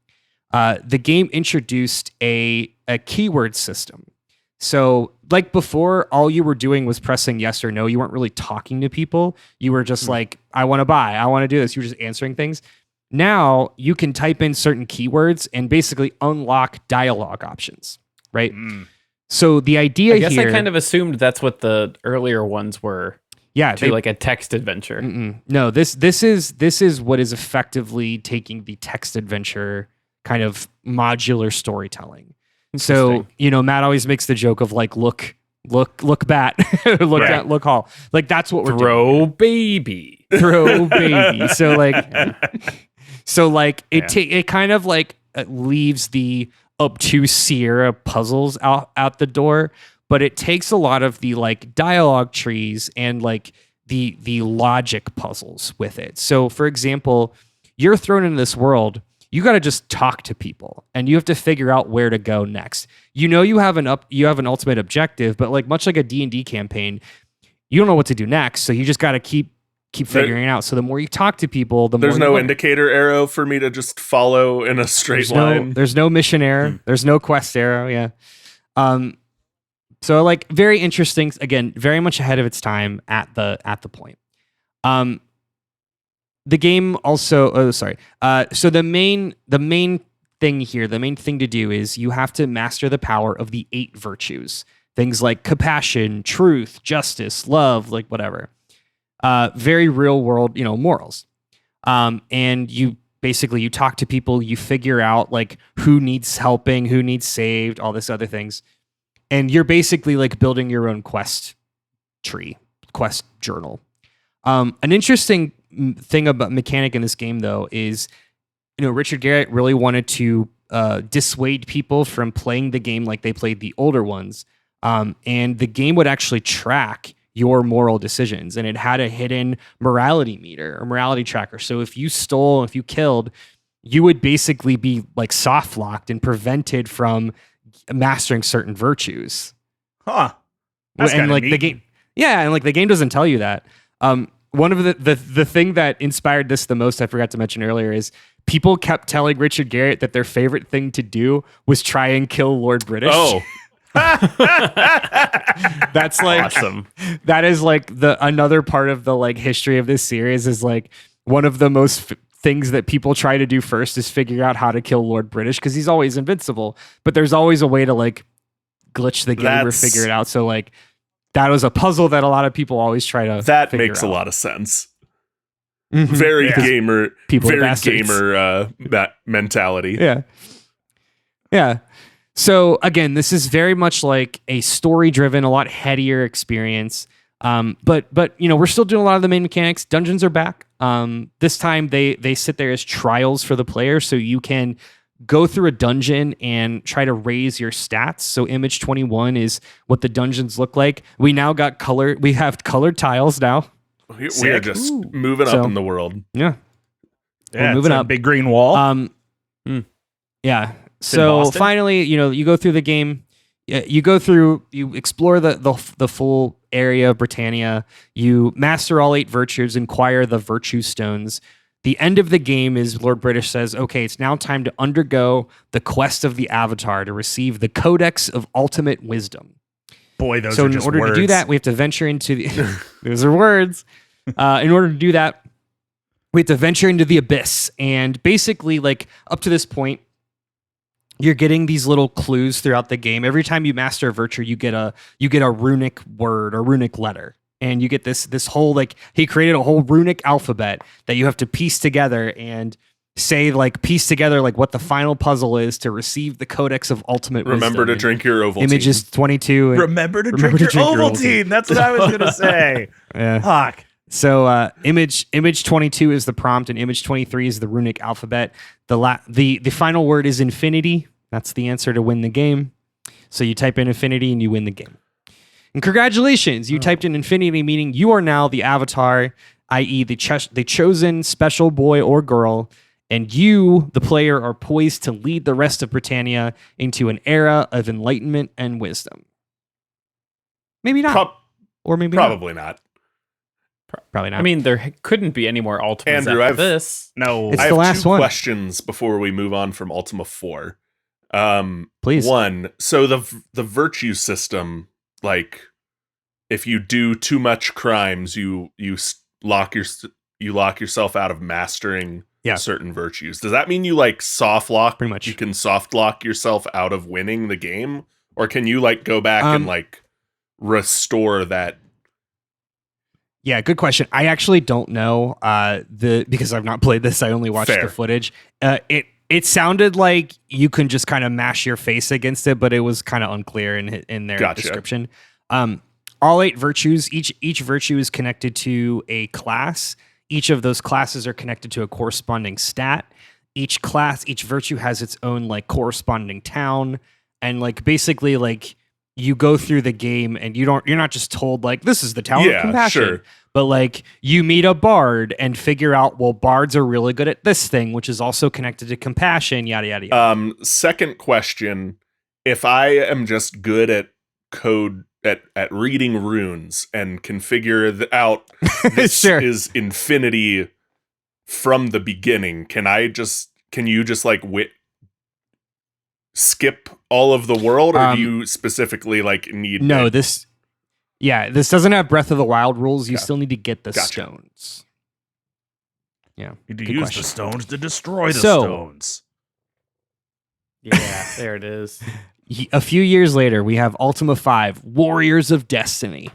The game introduced a keyword system. So like before, all you were doing was pressing yes or no. You weren't really talking to people. You were just like, I want to buy. I want to do this. You were just answering things. Now you can type in certain keywords and basically unlock dialogue options, right? So the idea I guess here, I kind of assumed that's what the earlier ones were. yeah, Like a text adventure. no, this is what is effectively taking the text adventure kind of modular storytelling. So, Matt always makes the joke of like, look, bat, look down, look hall. Like that's what we're Throw baby. Throw baby. So like, it kind of like leaves the obtuse Sierra puzzles out the door, but it takes a lot of the like dialogue trees and like the logic puzzles with it. So for example, you're thrown into this world. You got to just talk to people and you have to figure out where to go next. You have an ultimate objective, but like much like a D&D campaign, you don't know what to do next. So you just got to keep figuring it out. So the more you talk to people, the there's more no indicator arrow for me to just follow in a straight line. There's no mission arrow. There's no quest arrow. Yeah. So like very interesting. Again, very much ahead of its time at the point. The game also, so the main thing here, the main thing to do is you have to master the power of the 8 virtues. Things like compassion, truth, justice, love, like whatever. Very real world, morals. And you talk to people, you figure out like who needs helping, who needs saved, all this other things. And you're basically like building your own quest tree, quest journal. An interesting thing about mechanic in this game though is, Richard Garriott really wanted to dissuade people from playing the game like they played the older ones. And the game would actually track your moral decisions, and it had a hidden morality meter or morality tracker. So if you stole, if you killed, you would basically be like soft locked and prevented from mastering certain virtues. Huh. That's and like neat. the game, yeah, and like the game doesn't tell you that. One of the thing that inspired this the most, I forgot to mention earlier, is people kept telling Richard Garriott that their favorite thing to do was try and kill Lord British. Oh. That's like awesome. That is like another part of the like history of this series is like one of the most things that people try to do first is figure out how to kill Lord British because he's always invincible, but there's always a way to like glitch the game or figure it out. So like that was a puzzle that a lot of people always try to that figure makes out. a lot of sense. Mm-hmm. Very Yeah. gamer, People are very bastards. gamer that mentality. Yeah. So again, this is very much like a story-driven, a lot headier experience. But we're still doing a lot of the main mechanics. Dungeons are back. This time they sit there as trials for the player, so you can go through a dungeon and try to raise your stats. So image 21 is what the dungeons look like. We now got color. We have colored tiles now. We are just moving up in the world. Yeah. We're moving up. Big green wall. Yeah. So finally, you go through the game. You explore the full area of Britannia. You master all 8 virtues, acquire the virtue stones. The end of the game is Lord British says, okay, it's now time to undergo the quest of the Avatar to receive the Codex of Ultimate Wisdom. Boy, those so are just in order words. to do that, we have to venture into the those are words. In order to do that, we have to venture into the abyss. And basically, like up to this point, you're getting these little clues throughout the game. Every time you master a virtue, you get a runic word or runic letter. And you get this whole, like, he created a whole runic alphabet that you have to piece together and say, like, piece together, like, what the final puzzle is to receive the Codex of Ultimate Wisdom. Remember to drink your Ovaltine. Images 22. Remember to drink your Ovaltine. That's what I was going to say. Yeah. Fuck. So image 22 is the prompt, and image 23 is the runic alphabet. The final word is infinity. That's the answer to win the game. So you type in infinity and you win the game. And congratulations, you typed in infinity, meaning you are now the Avatar, i.e. the chosen special boy or girl, and you, the player, are poised to lead the rest of Britannia into an era of enlightenment and wisdom. Maybe not. Or maybe probably not. Probably not. I mean, there couldn't be any more Ultimas Andrew, after this. No. It's I the have last 2 one. questions before we move on from Ultima 4. Please. One, so the virtue system, like, if you do too much crimes, you lock yourself out of mastering certain virtues. Does that mean you like soft lock? Pretty much. You can soft lock yourself out of winning the game, or can you like go back and like restore that? Yeah, good question. I actually don't know because I've not played this. I only watched the footage. It sounded like you can just kind of mash your face against it, but it was kind of unclear in their description. All 8 virtues, each virtue is connected to a class. Each of those classes are connected to a corresponding stat. Each virtue has its own like corresponding town, and like basically like you go through the game and you're not just told like this is the tower of compassion. Sure. But like you meet a bard and figure out, well, bards are really good at this thing, which is also connected to compassion, yada yada yada. Second question: if I am just good at code at reading runes and can figure out this is infinity from the beginning, can you just like skip all of the world, or do you specifically like need? No, this doesn't have Breath of the Wild rules. You still need to get the stones. Yeah, you need to use the stones to destroy the stones. Yeah, there it is. A few years later, we have Ultima 5, Warriors of Destiny.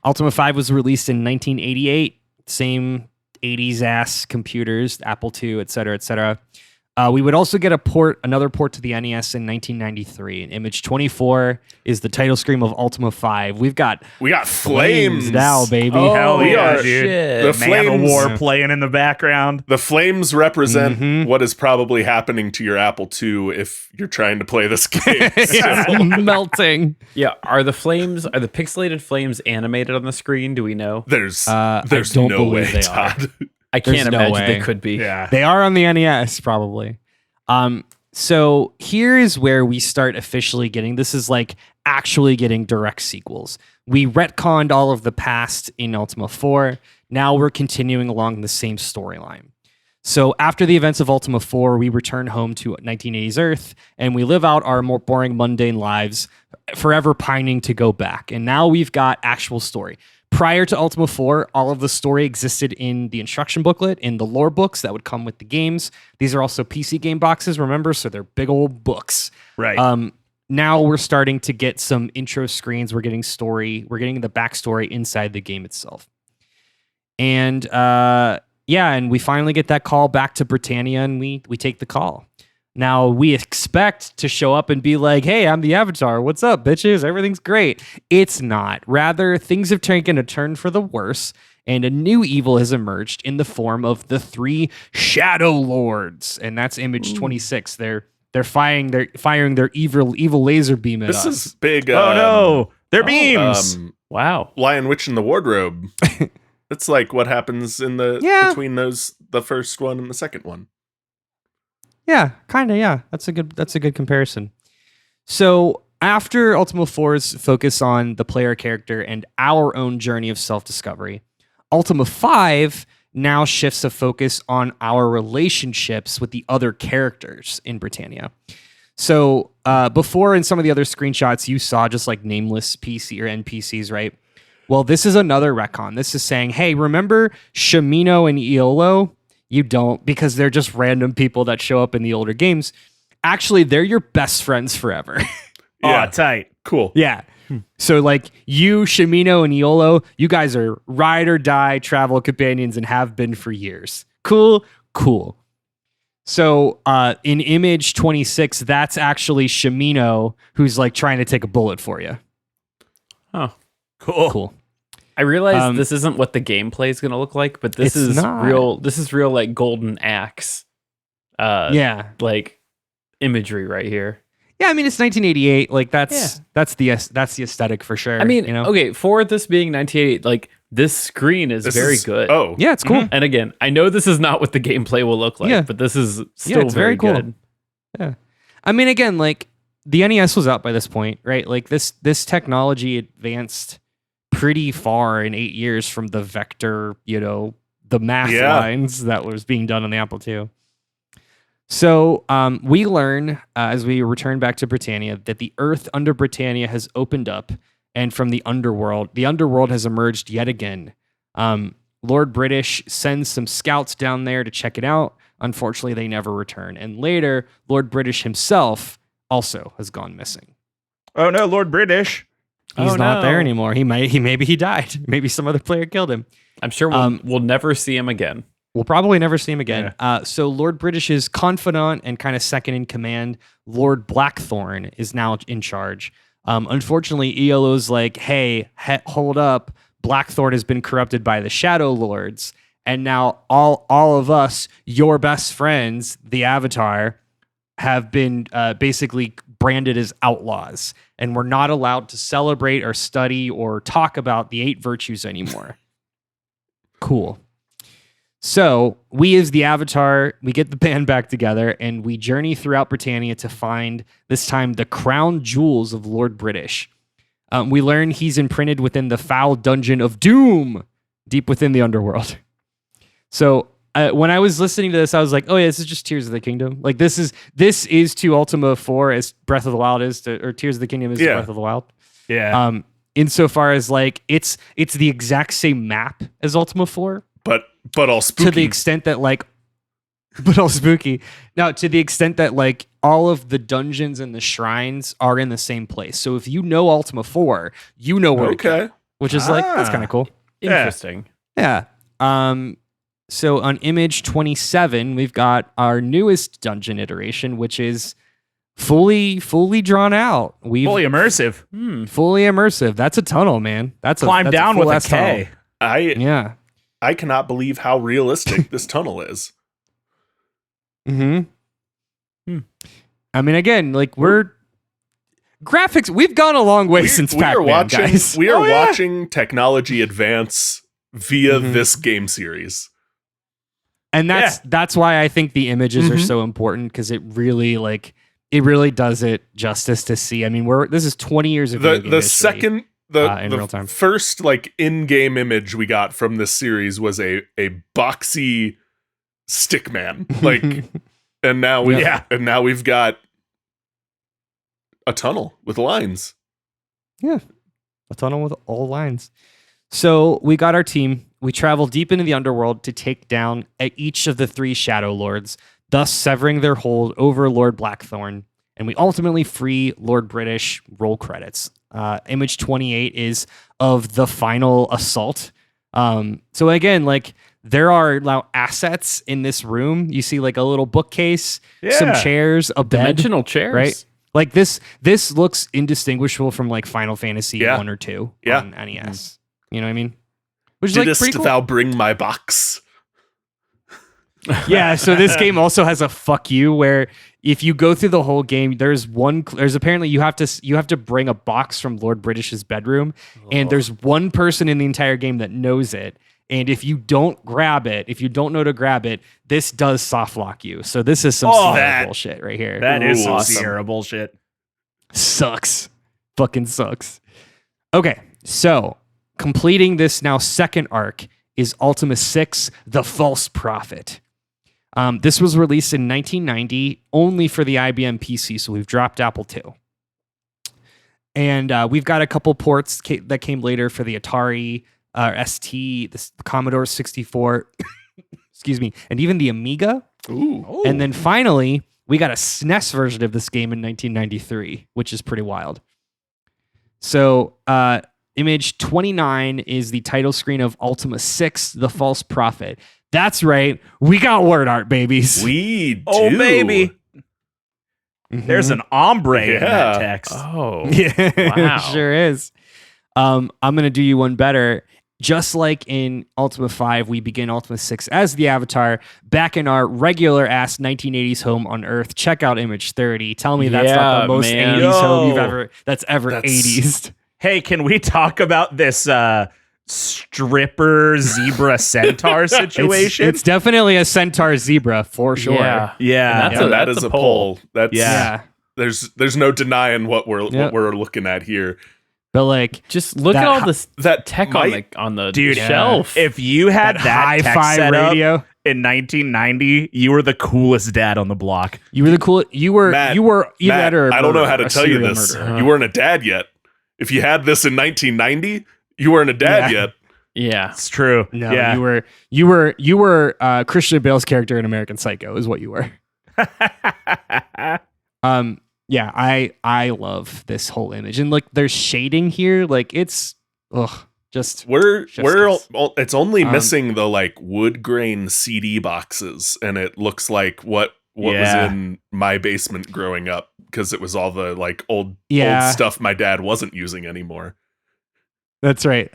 Ultima 5 was released in 1988. Same 80s ass computers, Apple II, et cetera, et cetera. We would also get another port to the NES in 1993. And image 24 is the title screen of Ultima 5. We got flames now, baby. Oh, hell yeah, dude! shit. The Man of flames War playing in the background. The flames represent what is probably happening to your Apple II if you're trying to play this game. It's melting. Yeah, are the pixelated flames animated on the screen? Do we know? There's don't no believe way, they Todd. I can't no imagine way. they could be. Yeah. They are on the NES, probably. So here is where we start officially getting, this is like actually getting direct sequels. We retconned all of the past in Ultima 4. Now we're continuing along the same storyline. So after the events of Ultima 4, we return home to 1980s Earth, and we live out our more boring, mundane lives, forever pining to go back. And now we've got actual story. Prior to Ultima 4, all of the story existed in the instruction booklet, in the lore books that would come with the games. These are also PC game boxes, remember? So they're big old books. Right. Now we're starting to get some intro screens. We're getting story. We're getting the backstory inside the game itself. And and we finally get that call back to Britannia, and we take the call. Now we expect to show up and be like, hey, I'm the Avatar. What's up, bitches? Everything's great. It's not. Rather, things have taken a turn for the worse, and a new evil has emerged in the form of the 3 Shadow Lords. And that's image 26. They're firing their evil laser beam at us. This is big. Oh no, they're beams. Wow. Lion Witch in the Wardrobe. It's like what happens in the between the first one and the second one. Yeah, kind of. Yeah, that's a good comparison. So after Ultima 4's focus on the player character and our own journey of self-discovery, Ultima 5 now shifts a focus on our relationships with the other characters in Britannia. So before in some of the other screenshots, you saw just like nameless PC or NPCs, right? Well, this is another retcon. This is saying, hey, remember Shamino and Iolo? You don't, because they're just random people that show up in the older games. Actually, they're your best friends forever. Yeah, tight. Cool. Yeah. So like you, Shamino, and Iolo, you guys are ride or die travel companions and have been for years. Cool. So in image 26, that's actually Shamino who's like trying to take a bullet for you. Oh, Cool. I realize this isn't what the gameplay is going to look like, but this is not. real. This is real like Golden Axe. Like imagery right here. Yeah, I mean it's 1988. Like that's the aesthetic for sure. I mean, you know? okay, for this being 1988, like this screen is very good. Oh, Yeah, it's cool. And again, I know this is not what the gameplay will look like, but this is still it's very cool. good. Yeah. I mean, again, like the NES was out by this point, right? Like this technology advanced pretty far in 8 years from the vector, the math lines that was being done on the Apple II. So we learn as we return back to Britannia that the earth under Britannia has opened up, and from the underworld has emerged yet again. Lord British sends some scouts down there to check it out. Unfortunately, they never return. And later, Lord British himself also has gone missing. Oh no, Lord British. He's not there anymore. Maybe he died. Maybe some other player killed him. I'm sure we'll never see him again. We'll probably never see him again. Yeah. So Lord British's confidant and kind of second in command, Lord Blackthorn, is now in charge. Unfortunately, Iolo's like, hey, hold up. Blackthorn has been corrupted by the Shadow Lords. And now all of us, your best friends, the Avatar, have been basically branded as outlaws. And we're not allowed to celebrate or study or talk about the 8 virtues anymore. Cool. So we as the Avatar, we get the band back together and we journey throughout Britannia to find, this time, the crown jewels of Lord British. We learn he's imprinted within the foul dungeon of doom, deep within the underworld. So when I was listening to this, I was like, oh yeah, this is just Tears of the Kingdom. Like this is to Ultima 4 as Breath of the Wild is to, or Tears of the Kingdom is to Breath of the Wild. Yeah. Insofar as like it's the exact same map as Ultima 4. But all spooky. To the extent that but all spooky. Now, to the extent that like all of the dungeons and the shrines are in the same place. So if you know Ultima 4, you know where to go, which is like, that's kind of cool. Interesting. Yeah. So on image 27, we've got our newest dungeon iteration, which is fully drawn out. Fully immersive. Fully immersive. That's a tunnel, man. That's Climb down with a K. Yeah. I cannot believe how realistic this tunnel is. Mm-hmm. I mean, again, like graphics. We've gone a long way since Pac-Man, guys. We are watching technology advance via this game series, and that's why I think the images are so important, because it really does it justice to see. I mean, this is 20 years of video game history. The real time. First in-game image we got from this series was a boxy stick man, and now we've got a tunnel with lines. Yeah, a tunnel with all lines. So we got our team. We travel deep into the underworld to take down each of the 3 Shadow Lords, thus severing their hold over Lord Blackthorn. And we ultimately free Lord British. Roll credits. Image 28 is of the final assault. So again, there are now assets in this room. You see like a little bookcase, some chairs, a bed, dimensional chairs, right? Like this looks indistinguishable from like Final Fantasy 1 or 2 on NES. You know what I mean? Which is like Didst pretty cool. thou bring my box? Yeah, so this game also has a fuck you where if you go through the whole game, there's apparently you have to bring a box from Lord British's bedroom, and there's one person in the entire game that knows it. And if you don't grab it, if you don't know to grab it, this does soft lock you. So this is some Sierra bullshit right here. That is some awesome. Sierra bullshit. Sucks. Fucking sucks. Okay, so completing this now second arc is Ultima 6, The False Prophet. This was released in 1990 only for the IBM PC, so we've dropped Apple II. And we've got a couple ports that came later for the Atari, ST, the Commodore 64, excuse me, and even the Amiga. Ooh. And then finally, we got a SNES version of this game in 1993, which is pretty wild. So, image 29 is the title screen of Ultima 6, The False Prophet. That's right. We got word art, babies. We do. Oh, baby. Mhm. There's an ombre in that text. Oh, Yeah, wow. Sure is. I'm going to do you one better. Just like in Ultima 5, we begin Ultima 6 as the Avatar, back in our regular-ass 1980s home on Earth. Check out image 30. Tell me that's not the most man. 80s home you've Yo. ever... That's ever 80s. Hey, can we talk about this stripper zebra centaur situation? It's definitely a centaur zebra, for sure. Yeah. Yeah. And That is a poll. That's Yeah. There's no denying what we're looking at here. But like... Just look That at all hi- this That tech might- on the Dude, shelf. If you had that tech hi-fi set up radio... in 1990, you were the coolest dad on the block. You were the cool... You were Matt, either Matt, or I don't know murderer, how to a tell you serial this. murderer. You weren't a dad yet. If you had this in 1990, you weren't a dad Yeah. yet. yeah. It's true. No, Yeah. you were Christian Bale's character in American Psycho is what you were. Yeah, I love this whole image. And like there's shading here, like it's just We're Chef's it's only Um, missing the like wood grain CD boxes, and it looks like what Yeah. was in my basement growing up, because it was all the like old stuff my dad wasn't using anymore. That's right.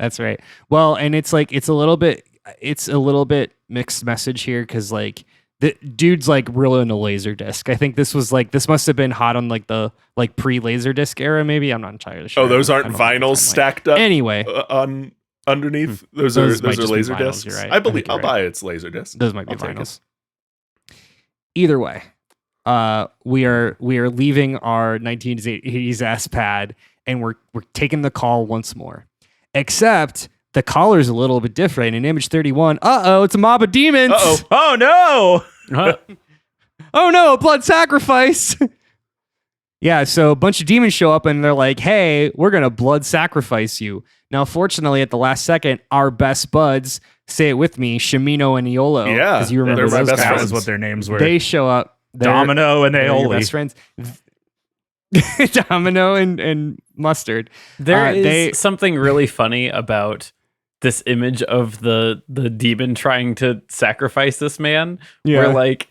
Well, and it's like it's a little bit mixed message here because like the dude's like real into Laserdisc. I think this must have been hot on like the like pre-Laserdisc era. Maybe I'm not entirely sure. Oh, those I aren't don't know what vinyls the timeline- stacked up Anyway, on underneath. Those Those are might just be laser vinyls, discs. you're right. I I believe think you're I'll buy it's laser disc. those might be I'll take vinyls. Either way, we are leaving our 1980s ass pad and we're taking the call once more. Except the collar's a little bit different. In image 31, it's a mob of demons. Uh-oh. Oh no! Huh? Oh no, a blood sacrifice. Yeah, so a bunch of demons show up and they're like, hey, we're going to blood sacrifice you. Now, fortunately, at the last second, our best buds, say it with me, Shimino and Iolo. Yeah, because you remember they're my those best guys. That friends. was what their names were. They show up. Domino and They're your Aioli. best friends. Domino and Mustard. There is they- something really funny about this image of the demon trying to sacrifice this man. Yeah. Where like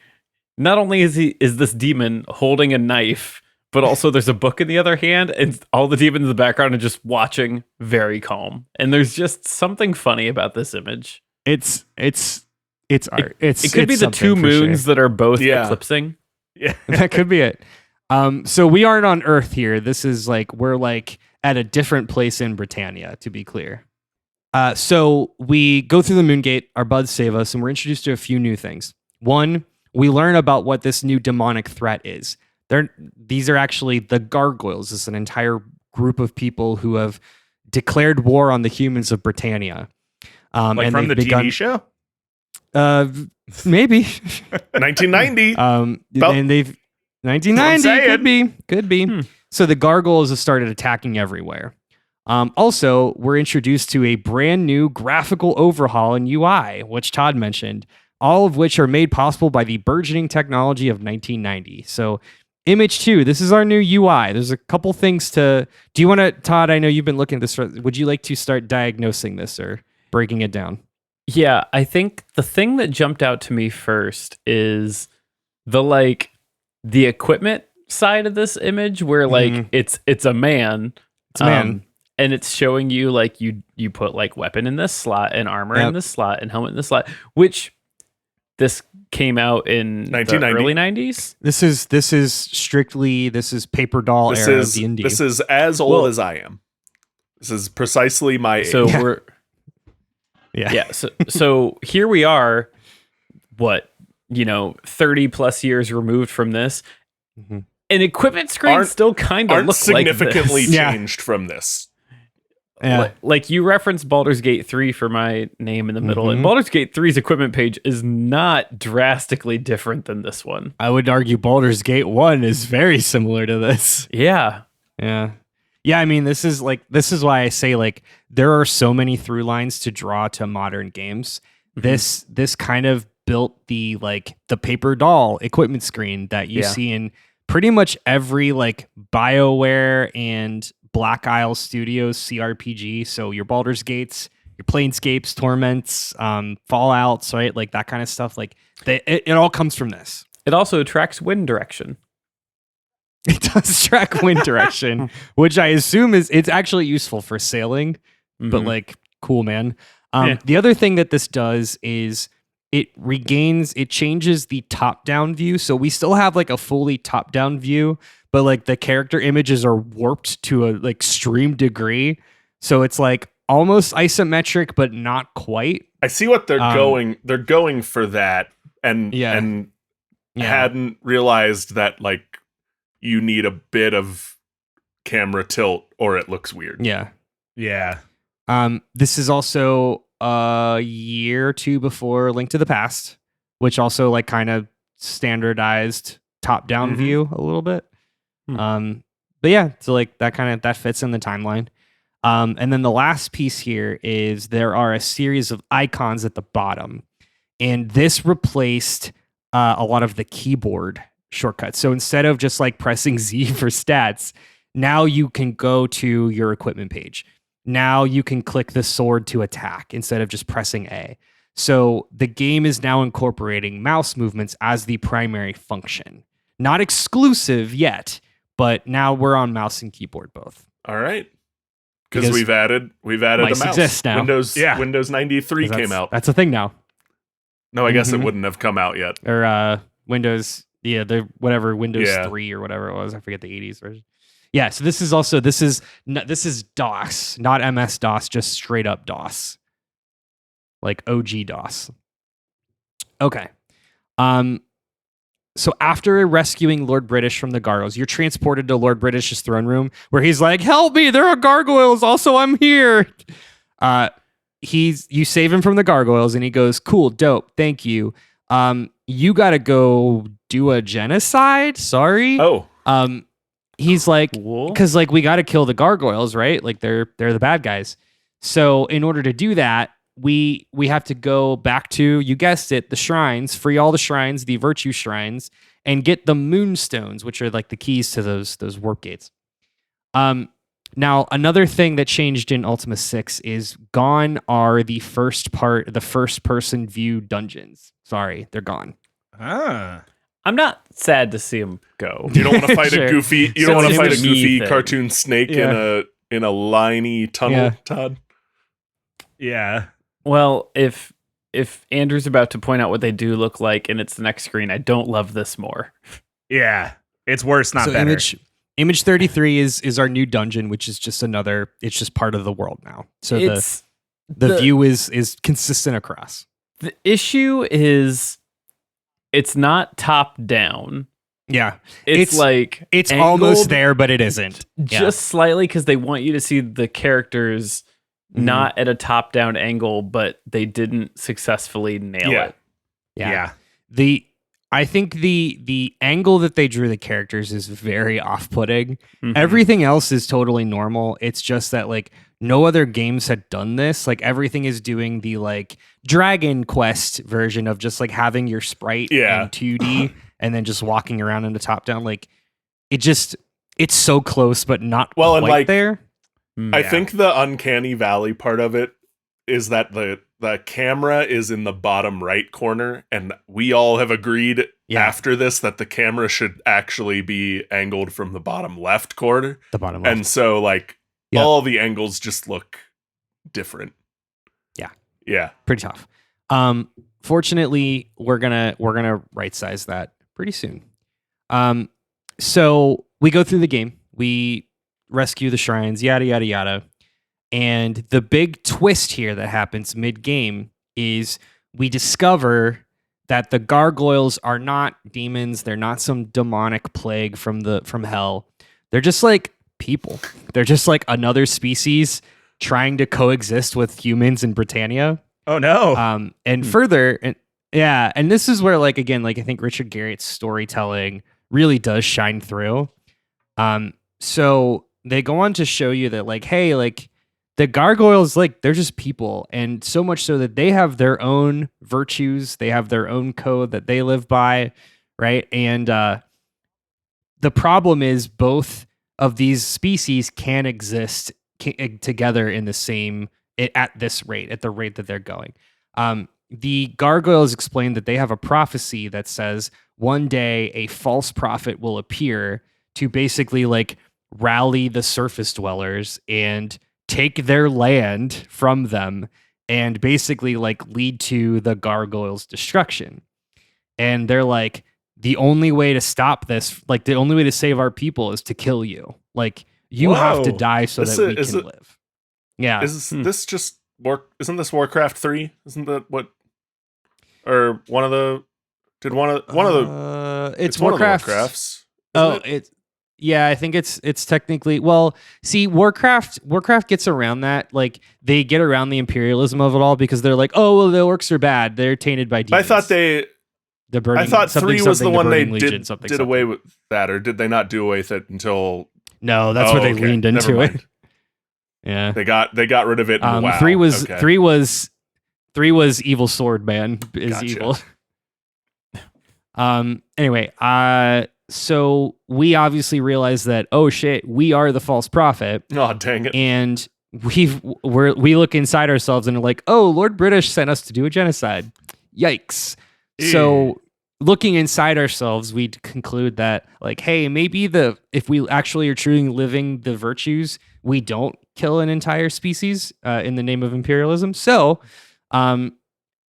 not only is this demon holding a knife, but also there's a book in the other hand, and all the demons in the background are just watching, very calm. And there's just something funny about this image. It's art. It could be the two moons that are both eclipsing. Yeah. That could be it. So we aren't on Earth here. This is like we're like at a different place in Britannia, to be clear. So we go through the moon gate, our buds save us, and we're introduced to a few new things. One, we learn about what this new demonic threat is. These are actually the gargoyles. It's an entire group of people who have declared war on the humans of Britannia. Like and from the they've begun, TV show? Maybe. 1990. And they've 1990 could be. So the gargoyles have started attacking everywhere. Also, we're introduced to a brand new graphical overhaul in UI, which Todd mentioned, all of which are made possible by the burgeoning technology of 1990. So image 2, this is our new UI. There's a couple things do you want to, Todd, I know you've been looking at this. Would you like to start diagnosing this or breaking it down? Yeah, I think the thing that jumped out to me first is the equipment side of this image where it's a man. It's a man. And it's showing you like you put like weapon in this slot and armor in this slot and helmet in this slot, which this came out in the early 90s. This is strictly paper doll era of D&D. This is as old as I am. This is precisely my age. So we're so here we are, 30 plus years removed from this. Mm-hmm. An equipment screen still kind of looks significantly like this. changed from this. Yeah. Like you referenced Baldur's Gate 3 for my name in the middle, and Baldur's Gate 3's equipment page is not drastically different than this one. I would argue Baldur's Gate 1 is very similar to this. Yeah. Yeah. Yeah, I mean, this is why I say like there are so many through lines to draw to modern games. This kind of built the paper doll equipment screen that you see in pretty much every like BioWare and Black Isle Studios CRPG. So your Baldur's Gates, your Planescapes, Torments, Fallouts, right? Like that kind of stuff. Like it all comes from this. It also tracks wind direction. It does track wind direction, which I assume it's actually useful for sailing, but like cool, man. The other thing that this does is it changes the top-down view. So we still have like a fully top-down view, but like the character images are warped to a like extreme degree. So it's like almost isometric, but not quite. I see what they're going. They're going for that, and hadn't realized that like you need a bit of camera tilt or it looks weird. Yeah. Yeah. This is also a year or two before Link to the Past, which also like kind of standardized top-down view a little bit. But yeah, so like that fits in the timeline. And then the last piece here is there are a series of icons at the bottom, and this replaced a lot of the keyboard shortcuts. So instead of just like pressing Z for stats, now you can go to your equipment page. Now you can click the sword to attack instead of just pressing A. So the game is now incorporating mouse movements as the primary function. Not exclusive yet, but now we're on mouse and keyboard both. All right. Because we've added a mouse. Exists now. Windows 93 came out. That's a thing now. No, I guess it wouldn't have come out yet. Or Windows, Windows 3 or whatever it was. I forget the 80s version. Yeah, so this is DOS, not MS-DOS, just straight up DOS. Like OG DOS. Okay. So after rescuing Lord British from the gargoyles, you're transported to Lord British's throne room where he's like, "Help me, there are gargoyles, also I'm here." You save him from the gargoyles and he goes, "Cool, dope, thank you. You got to go do a genocide? Sorry." Oh. He's like, because like we got to kill the gargoyles, right? Like they're the bad guys. So in order to do that, we have to go back to, you guessed it, the shrines, free all the shrines, the virtue shrines, and get the moonstones, which are like the keys to those warp gates. Now another thing that changed in Ultima 6 is gone are the first person view dungeons. Sorry, they're gone. I'm not sad to see him go. You don't want to fight a goofy. You don't want to fight a goofy thing. cartoon snake in a liney tunnel, Todd. Yeah. Well, if Andrew's about to point out what they do look like and it's the next screen, I don't love this more. Yeah. It's worse, not better. Image 33 is our new dungeon, which is just it's just part of the world now. So the view is consistent across. The issue is it's not top down. Yeah. It's like it's almost there, but it isn't. Just slightly, because they want you to see the characters not at a top down angle, but they didn't successfully nail it. Yeah. I think the angle that they drew the characters is very off-putting. Everything else is totally normal. It's just that like no other games had done this. Like everything is doing the like Dragon Quest version of just like having your sprite in 2D and then just walking around in the top down. Like it's so close, but not quite and like there. I think the uncanny valley part of it is that the the camera is in the bottom right corner, and we all have agreed after this that the camera should actually be angled from the bottom left corner. The bottom left. And so like all the angles just look different. Yeah. Pretty tough. Fortunately, we're gonna right size that pretty soon. So we go through the game, we rescue the shrines, yada yada yada. And the big twist here that happens mid-game is we discover that the gargoyles are not demons. They're not some demonic plague from hell. They're just like people. They're just like another species trying to coexist with humans in Britannia. Oh no. And further, and this is where like again, like I think Richard Garriott's storytelling really does shine through. So they go on to show you that like, hey, like the gargoyles, like they're just people, and so much so that they have their own virtues, they have their own code that they live by, right? And the problem is both of these species can exist together in the same at this rate, at the rate that they're going. The gargoyles explain that they have a prophecy that says one day a false prophet will appear to basically like rally the surface dwellers and take their land from them and basically like lead to the gargoyles' destruction. And they're like, the only way to stop this, like the only way to save our people is to kill you. Like you have to die so that we can live. Yeah. Is this just isn't this Warcraft 3? Isn't that what, or one of the, it's one of Warcraft. The Warcrafts. Yeah, I think it's technically, well, see, Warcraft gets around that. Like they get around the imperialism of it all because they're like, oh, well, the orcs are bad. They're tainted by demons. I thought 3 was the one they Legion, did away with that, or did they not do away with it until? No, that's where they leaned into it. Yeah, they got rid of it. And wow. 3 was evil sword man is evil. Anyway, so we obviously realize that, oh shit, we are the false prophet. Oh, dang it. And we look inside ourselves and are like, oh, Lord British sent us to do a genocide. Yikes. So looking inside ourselves, we conclude that like, hey, maybe if we actually are truly living the virtues, we don't kill an entire species in the name of imperialism. So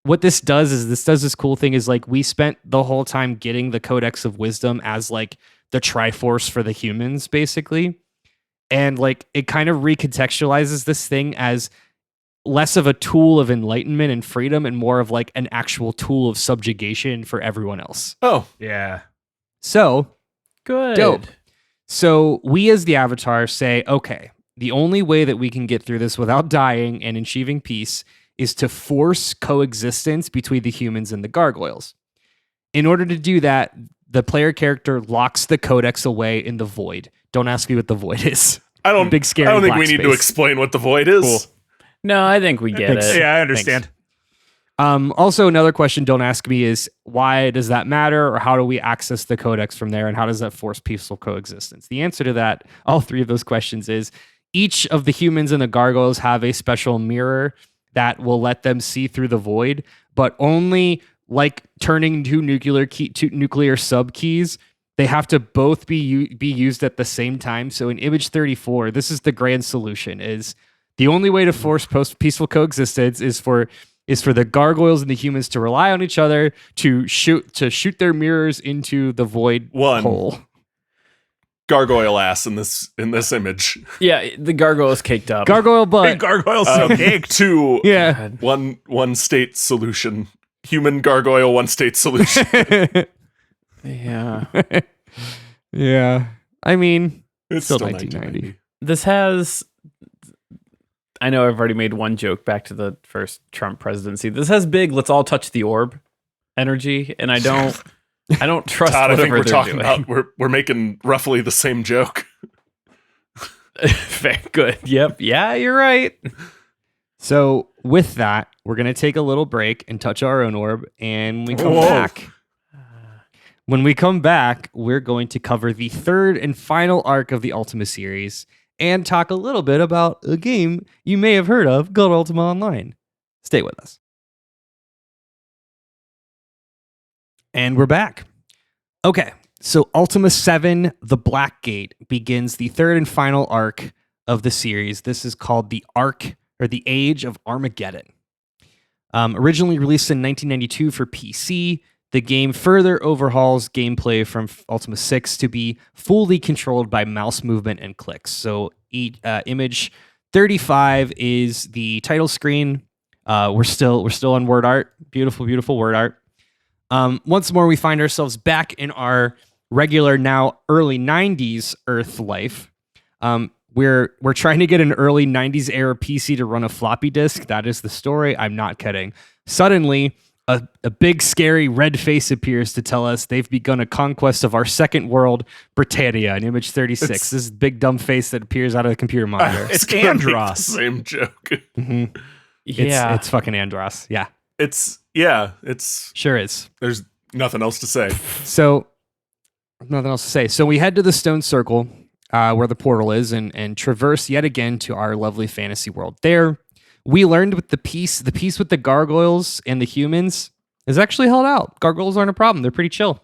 what this does is this cool thing is like we spent the whole time getting the Codex of Wisdom as like the Triforce for the humans, basically. And like it kind of recontextualizes this thing as less of a tool of enlightenment and freedom and more of like an actual tool of subjugation for everyone else. Oh, yeah. So good. Dope. So we as the Avatar say, okay, the only way that we can get through this without dying and achieving peace is to force coexistence between the humans and the gargoyles. In order to do that, the player character locks the codex away in the void. Don't ask me what the void is. I don't think we need to explain what the void is. Cool. No, I think we get it. Yeah, I understand. Also, another question don't ask me is why does that matter, or how do we access the codex from there, and how does that force peaceful coexistence? The answer to that, all three of those questions, is each of the humans and the gargoyles have a special mirror that will let them see through the void, but only like turning two nuclear sub keys. They have to both be used at the same time. So in image 34, this is the grand solution: is the only way to force peaceful coexistence is for the gargoyles and the humans to rely on each other to shoot their mirrors into the void hole. Gargoyle ass in this image. Yeah, the gargoyle is caked up. Gargoyle butt. Big gargoyle so caked. Two. Yeah. One state solution. Human gargoyle one state solution. Yeah. Yeah. I mean, it's still 1990. This has, I know I've already made one joke back to the first Trump presidency. This has big let's all touch the orb energy, and I don't trust Todd, whatever I think we're they're talking doing. about we're making roughly the same joke. Very good. Yep. Yeah, you're right. So with that, we're going to take a little break and touch our own orb. And when we come back, we're going to cover the third and final arc of the Ultima series and talk a little bit about a game you may have heard of called Ultima Online. Stay with us. And we're back. Okay, so Ultima 7, The Black Gate, begins the third and final arc of the series. This is called the Arc, or the Age of Armageddon. Originally released in 1992 for PC, the game further overhauls gameplay from Ultima 6 to be fully controlled by mouse movement and clicks. So image 35 is the title screen. We're still on word art. Beautiful, beautiful word art. Once more, we find ourselves back in our regular, now early 90s Earth life. We're trying to get an early 90s era PC to run a floppy disk. That is the story. I'm not kidding. Suddenly, a big, scary red face appears to tell us they've begun a conquest of our second world, Britannia, in image 36. This big, dumb face that appears out of the computer monitor. It's Andros. Same joke. Mm-hmm. Yeah. It's fucking Andros. Yeah. It's Sure is. there's nothing else to say. So, nothing else to say. So we head to the stone circle where the portal is and traverse yet again to our lovely fantasy world. There, we learned with the piece with the gargoyles and the humans is actually held out. Gargoyles aren't a problem. They're pretty chill.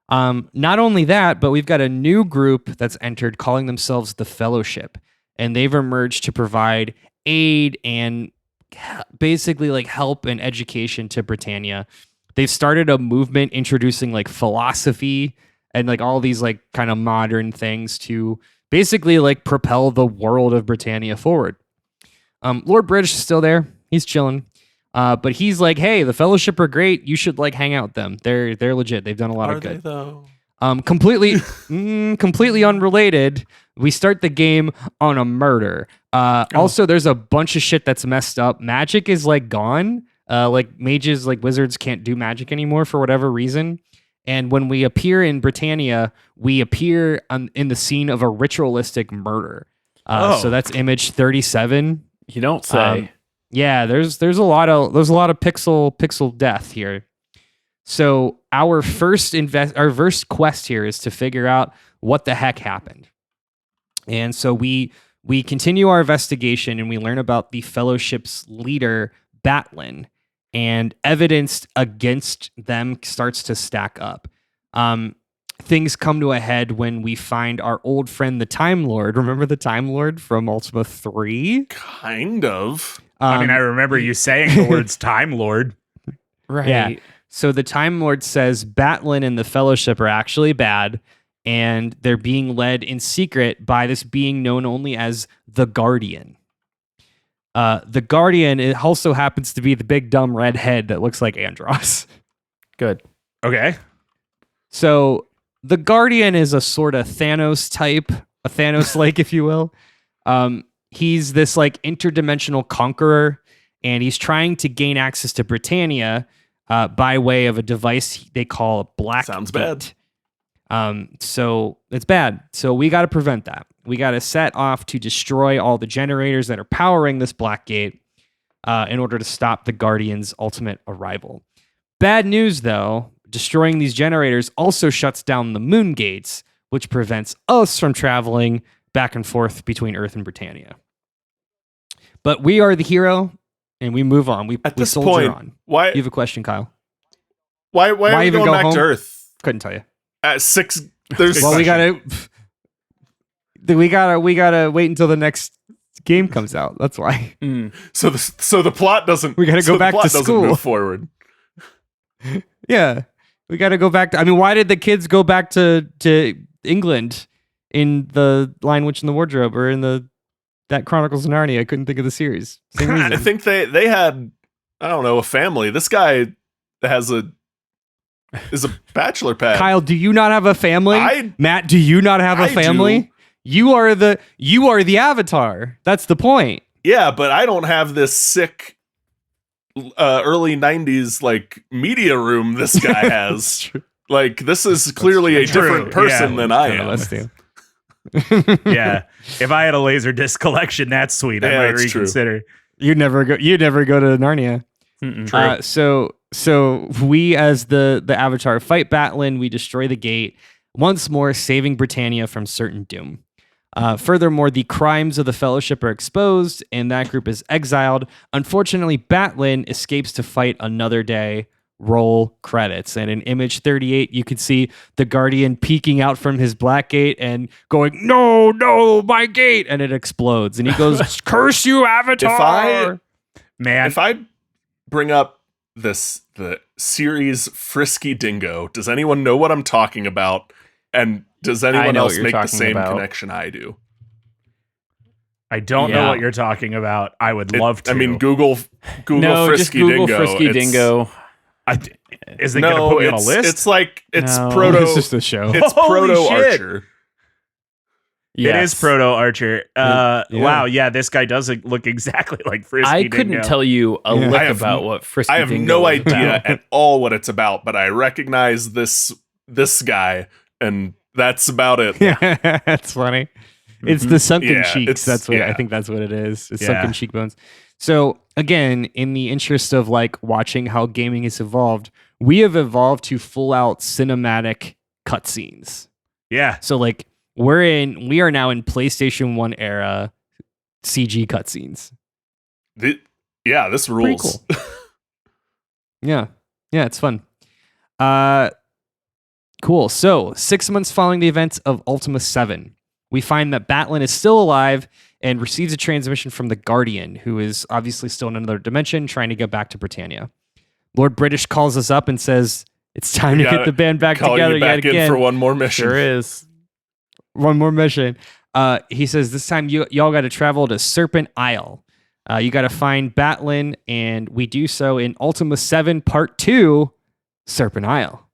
Not only that, but we've got a new group that's entered calling themselves the Fellowship. And they've emerged to provide aid and basically like help and education to Britannia. They've started a movement introducing like philosophy and like all these like kind of modern things to basically like propel the world of Britannia forward. Lord British is still there. He's chilling. But he's like, hey, the Fellowship are great. You should like hang out with them. They're legit. They've done a lot of good. Are they though? Completely unrelated. We start the game on a murder. Also, there's a bunch of shit that's messed up. Magic is like gone. Like mages, like wizards can't do magic anymore for whatever reason. And when we appear in Britannia, we appear in the scene of a ritualistic murder. So that's image 37. You don't say. Yeah, there's a lot of pixel death here. So our first quest here is to figure out what the heck happened. And so we continue our investigation and we learn about the Fellowship's leader, Batlin, and evidence against them starts to stack up. Things come to a head when we find our old friend, the Time Lord. Remember the Time Lord from Ultima 3? Kind of. I mean, I remember you saying the words Time Lord. Right. Yeah. So the Time Lord says Batlin and the Fellowship are actually bad, and they're being led in secret by this being known only as the Guardian. The Guardian, it also happens to be the big dumb redhead that looks like Andros. Good. Okay. So the Guardian is a sort of Thanos type, a Thanos-like, if you will. He's this like interdimensional conqueror, and he's trying to gain access to Britannia by way of a device they call a Black Sounds Gate. bad. So it's bad. So we got to prevent that. We got to set off to destroy all the generators that are powering this Black Gate in order to stop the Guardian's ultimate arrival. Bad news, though, destroying these generators also shuts down the moon gates, which prevents us from traveling back and forth between Earth and Britannia. But we are the hero, and we move on. We soldier on. Why You have a question, Kyle? are we even going go back home? to Earth Couldn't tell you. at 6? There's Well, we gotta wait until the next game comes out. That's why. so the plot doesn't. We gotta go back to school. Move forward. Yeah, we gotta go back to. I mean, why did the kids go back to England in the Lion, Witch, and the Wardrobe, or in that Chronicles of Narnia? I couldn't think of the series. Same reason. I think they had, I don't know, a family. This guy is a bachelor pad. Kyle, do you not have a family? Matt, do you not have a I family? do. You are the Avatar. That's the point. Yeah, but I don't have this sick early 90s like media room this guy has. Like, this is clearly a different person than I am. Let's do. Yeah. If I had a Laserdisc collection, that's sweet. I might that's true. reconsider. You'd never go to Narnia. So we, as the Avatar, fight Batlin. We destroy the gate once more, saving Britannia from certain doom. Furthermore, the crimes of the Fellowship are exposed, and that group is exiled. Unfortunately, Batlin escapes to fight another day. Roll credits. And in image 38, you can see the Guardian peeking out from his black gate and going, no, my gate. And it explodes. And he goes, curse you, Avatar. If I bring up the series Frisky Dingo, does anyone know what I'm talking about? And does anyone else make the same connection I do? I don't know what you're talking about. I would love to. I mean, Google no, Frisky just Google Dingo. Frisky Dingo. Is it going to put me on a list? It's like it's No, proto. It's just a show. It's proto Archer. Yes. It is proto Archer. Wow, yeah, this guy does look exactly like Frisky Dingo. I couldn't tell you a lick about what Frisky Dingo. I have no idea at all what it's about, but I recognize this guy, and that's about it. Yeah, that's funny. It's the sunken cheeks. That's what I think. That's what it is. It's sunken cheekbones. So again, in the interest of like watching how gaming has evolved, we have evolved to full out cinematic cutscenes. Yeah. So like we are now in PlayStation 1 era CG cutscenes. This rules. Cool. Yeah, it's fun. Cool. So 6 months following the events of Ultima 7, we find that Batlin is still alive and receives a transmission from the Guardian, who is obviously still in another dimension trying to get back to Britannia. Lord British calls us up and says, it's time to get the band back together yet again. For one more mission. Sure is. One more mission. He says, this time y'all got to travel to Serpent Isle. You got to find Batlin, and we do so in Ultima 7 Part 2, Serpent Isle.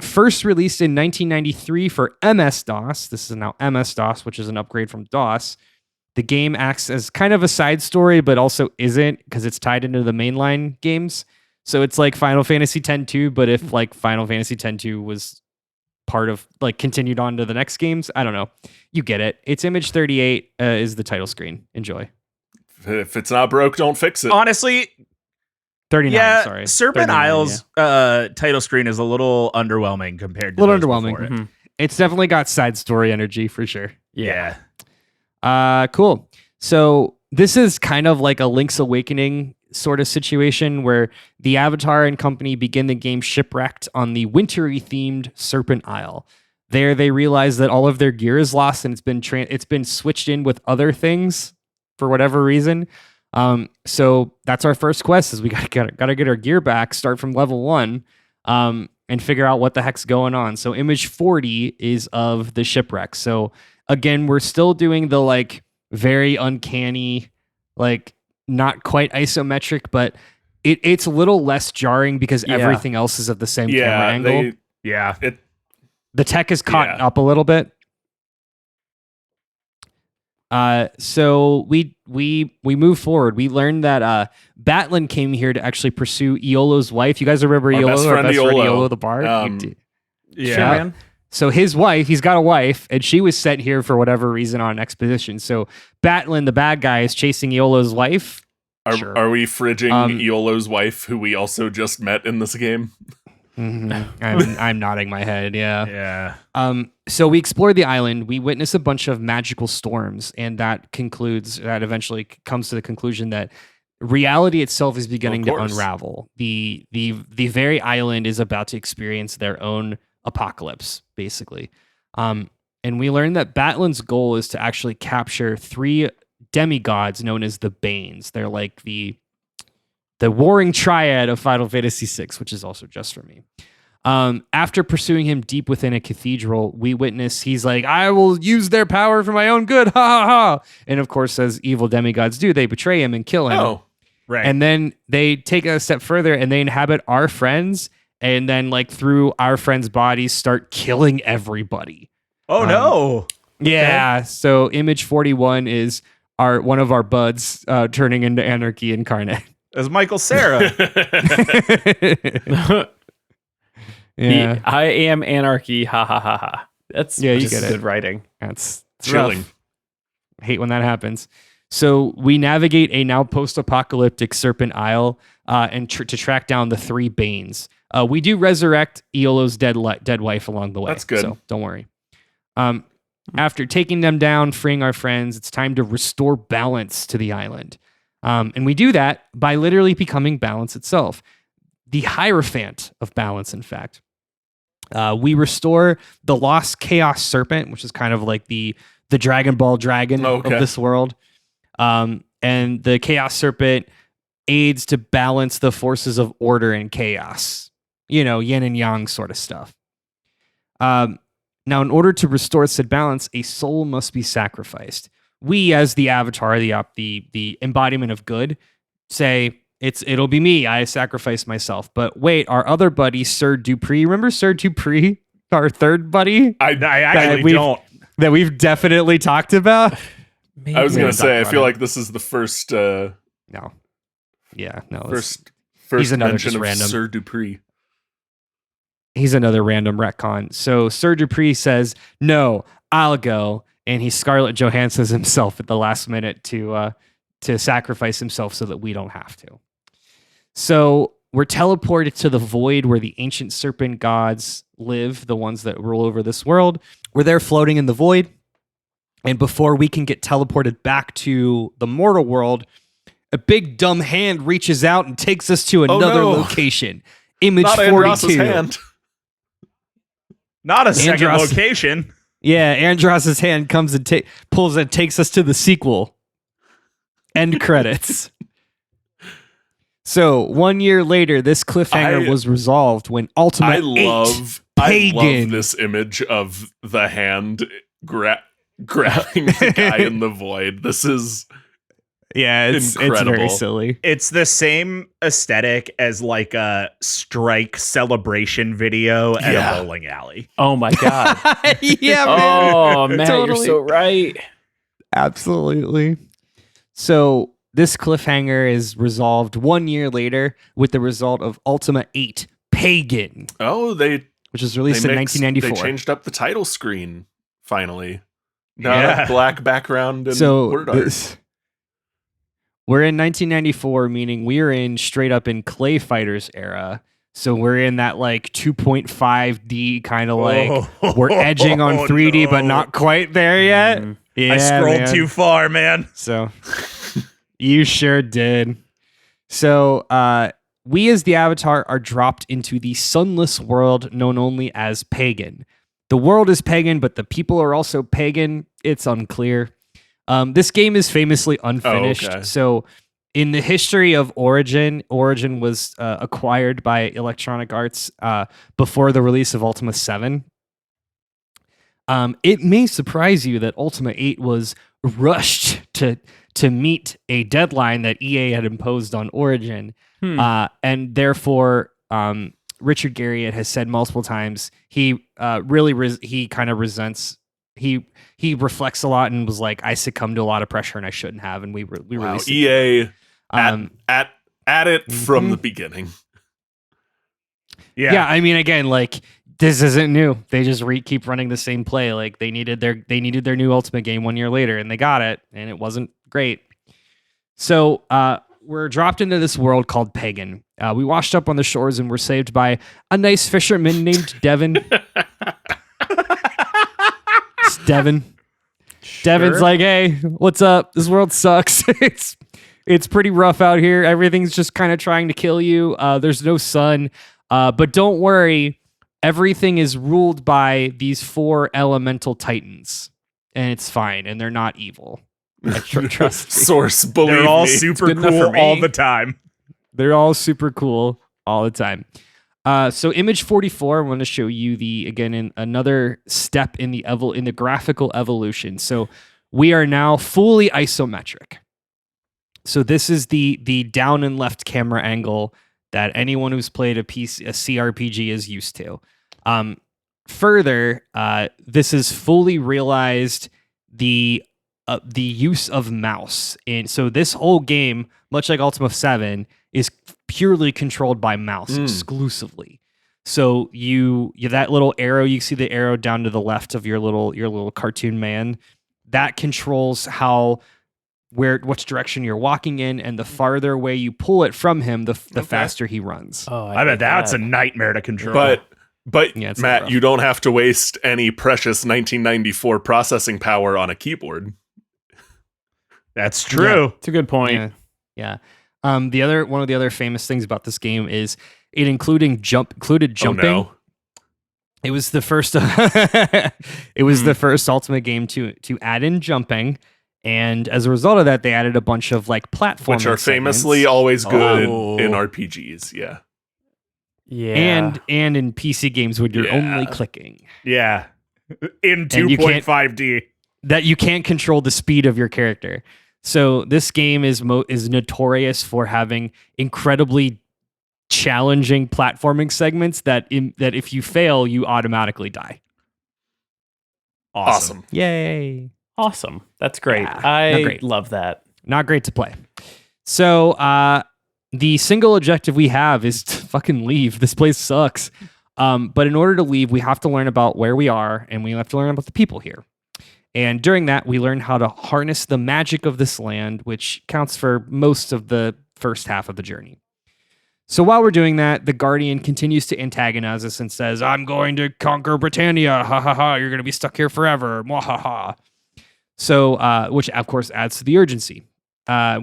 First released in 1993 for MS-DOS. This is now MS-DOS, which is an upgrade from DOS. The game acts as kind of a side story, but also isn't because it's tied into the mainline games. So it's like Final Fantasy X-2, but if like Final Fantasy X-2 was part of like continued on to the next games, I don't know. You get it. It's image 38 is the title screen. Enjoy. If it's not broke, don't fix it. Honestly, 39, sorry. Serpent 39, Isle's title screen is a little underwhelming compared to a little those underwhelming. before it. Mm-hmm. It's definitely got side story energy for sure. Yeah. Cool. So this is kind of like a Link's Awakening sort of situation where the Avatar and company begin the game shipwrecked on the wintry themed Serpent Isle. There they realize that all of their gear is lost and it's been switched in with other things for whatever reason. So that's our first quest is we gotta get our gear back, start from level 1, and figure out what the heck's going on. So image 40 is of the shipwreck. So again, we're still doing the like very uncanny, like not quite isometric, but it's a little less jarring because everything else is at the same camera angle. The tech is caught up a little bit. So we move forward. We learned that Batlin came here to actually pursue Iolo's wife. You guys remember Iolo, our best friend Iolo the bard? Sure, man. So his wife, he's got a wife, and she was sent here for whatever reason on an expedition. So Batlin, the bad guy, is chasing Iolo's wife. Are we fridging Iolo's wife, who we also just met in this game? Mm-hmm. I'm nodding my head. Yeah. So we explore the island. We witness a bunch of magical storms, and that eventually comes to the conclusion that reality itself is beginning to unravel. The very island is about to experience their own apocalypse, basically. And we learn that Batlin's goal is to actually capture 3 demigods known as the Banes. They're like the warring triad of Final Fantasy VI, which is also just for me. After pursuing him deep within a cathedral, we witness he's like, I will use their power for my own good, ha ha ha. And of course, as evil demigods do, they betray him and kill him. Oh, right. And then they take it a step further and they inhabit our friends, and then like through our friends' bodies start killing everybody. Oh no. Yeah. Okay. So image 41 is one of our buds turning into Anarchy incarnate. As Michael Cera. I am Anarchy. Ha ha ha ha. That's you get good writing. That's chilling. Rough. I hate when that happens. So we navigate a now post-apocalyptic Serpent Isle and to track down the 3 Banes. We do resurrect Iolo's dead wife along the way. That's good. So don't worry. After taking them down, freeing our friends, it's time to restore balance to the island. And we do that by literally becoming balance itself. The Hierophant of balance, in fact. We restore the lost Chaos Serpent, which is kind of like the Dragon Ball dragon of this world. And the Chaos Serpent aids to balance the forces of order and chaos. You know, yin and yang sort of stuff. Now, in order to restore said balance, a soul must be sacrificed. We, as the avatar, the embodiment of good, say, it'll be me. I sacrifice myself. But wait, our other buddy, Sir Dupree, remember Sir Dupree, our third buddy? I actually don't. That we've definitely talked about. Maybe. I was going to say, I feel like this is the first. No. Yeah, no. First he's another mention of random. Sir Dupree. He's another random retcon. So Sir Dupree says, no, I'll go. And he Scarlett Johansson's himself at the last minute to sacrifice himself so that we don't have to. So we're teleported to the void where the ancient serpent gods live, the ones that rule over this world. We're there floating in the void. And before we can get teleported back to the mortal world, a big dumb hand reaches out and takes us to another location. Image Not 42. Hand. Not a second location. Yeah, Andros's hand comes and pulls and takes us to the sequel. End credits. So 1 year later, this cliffhanger was resolved when Ultima I love this image of the hand grabbing the guy in the void. This is it's very silly. It's the same aesthetic as like a Strike celebration video at a bowling alley. Oh my god. Yeah, man. Oh man, totally. You're so right. Absolutely. So this cliffhanger is resolved 1 year later with the result of Ultima 8 Pagan. Oh, which was released in 1994. They changed up the title screen finally. Not a black background and word art. We're in 1994, meaning we're in straight up in Clay Fighters era. So we're in that like 2.5D kind of like we're edging on 3D, but not quite there yet. Yeah, I scrolled too far, man. So you sure did. So we as the Avatar are dropped into the sunless world known only as Pagan. The world is pagan, but the people are also pagan. It's unclear. This game is famously unfinished. Oh, okay. So in the history of Origin was acquired by Electronic Arts before the release of Ultima 7. It may surprise you that Ultima 8 was rushed to meet a deadline that EA had imposed on Origin. And therefore, Richard Garriott has said multiple times he he kind of resents. He reflects a lot and was like, I succumbed to a lot of pressure and I shouldn't have. And we released it. EA at it from the beginning. Yeah. I mean, again, like this isn't new. They just keep running the same play. Like they needed their new Ultimate game 1 year later and they got it and it wasn't great. So we're dropped into this world called Pagan. We washed up on the shores and were saved by a nice fisherman named Devin. Devin. Sure. Devin's like, hey, what's up? This world sucks. It's pretty rough out here. Everything's just kind of trying to kill you. There's no sun. But don't worry. Everything is ruled by these 4 elemental titans. And it's fine. And they're not evil. Trust me. Source, believe They're all me. super cool all the time. They're all super cool all the time. So image 44, I want to show you in another step in the graphical evolution. So we are now fully isometric. So this is the down and left camera angle that anyone who's played a CRPG is used to. Further, this is fully realized the use of mouse. And so this whole game, much like Ultima 7, is purely controlled by mouse exclusively. So you that little arrow, you see the arrow down to the left of your little cartoon man, that controls which direction you're walking in, and the farther away you pull it from him, the faster he runs. Oh, I bet that's a nightmare to control. But But Yeah, it's Matt, rough. you don't have to waste any precious 1994 processing power on a keyboard. That's true. It's a good point. Yeah. One of the other famous things about this game is it included jumping. Oh, no. It was the first the first Ultimate game to add in jumping, and as a result of that, they added a bunch of like platforming Which are famously segments. always good Oh. in RPGs, yeah. Yeah. and in PC games when you're Yeah. only clicking. Yeah. In And you can't- 2.5D. That you can't control the speed of your character. So this game is notorious for having incredibly challenging platforming segments that if you fail, you automatically die. Awesome. Yay. Awesome. That's great. Yeah, I not great. love that. Not great to play. So the single objective we have is to fucking leave. This place sucks. But in order to leave, we have to learn about where we are, and we have to learn about the people here. And during that, we learn how to harness the magic of this land, which counts for most of the first half of the journey. So while we're doing that, the Guardian continues to antagonize us and says, "I'm going to conquer Britannia. Ha ha ha. You're going to be stuck here forever. Mwah ha ha." So, which of course adds to the urgency.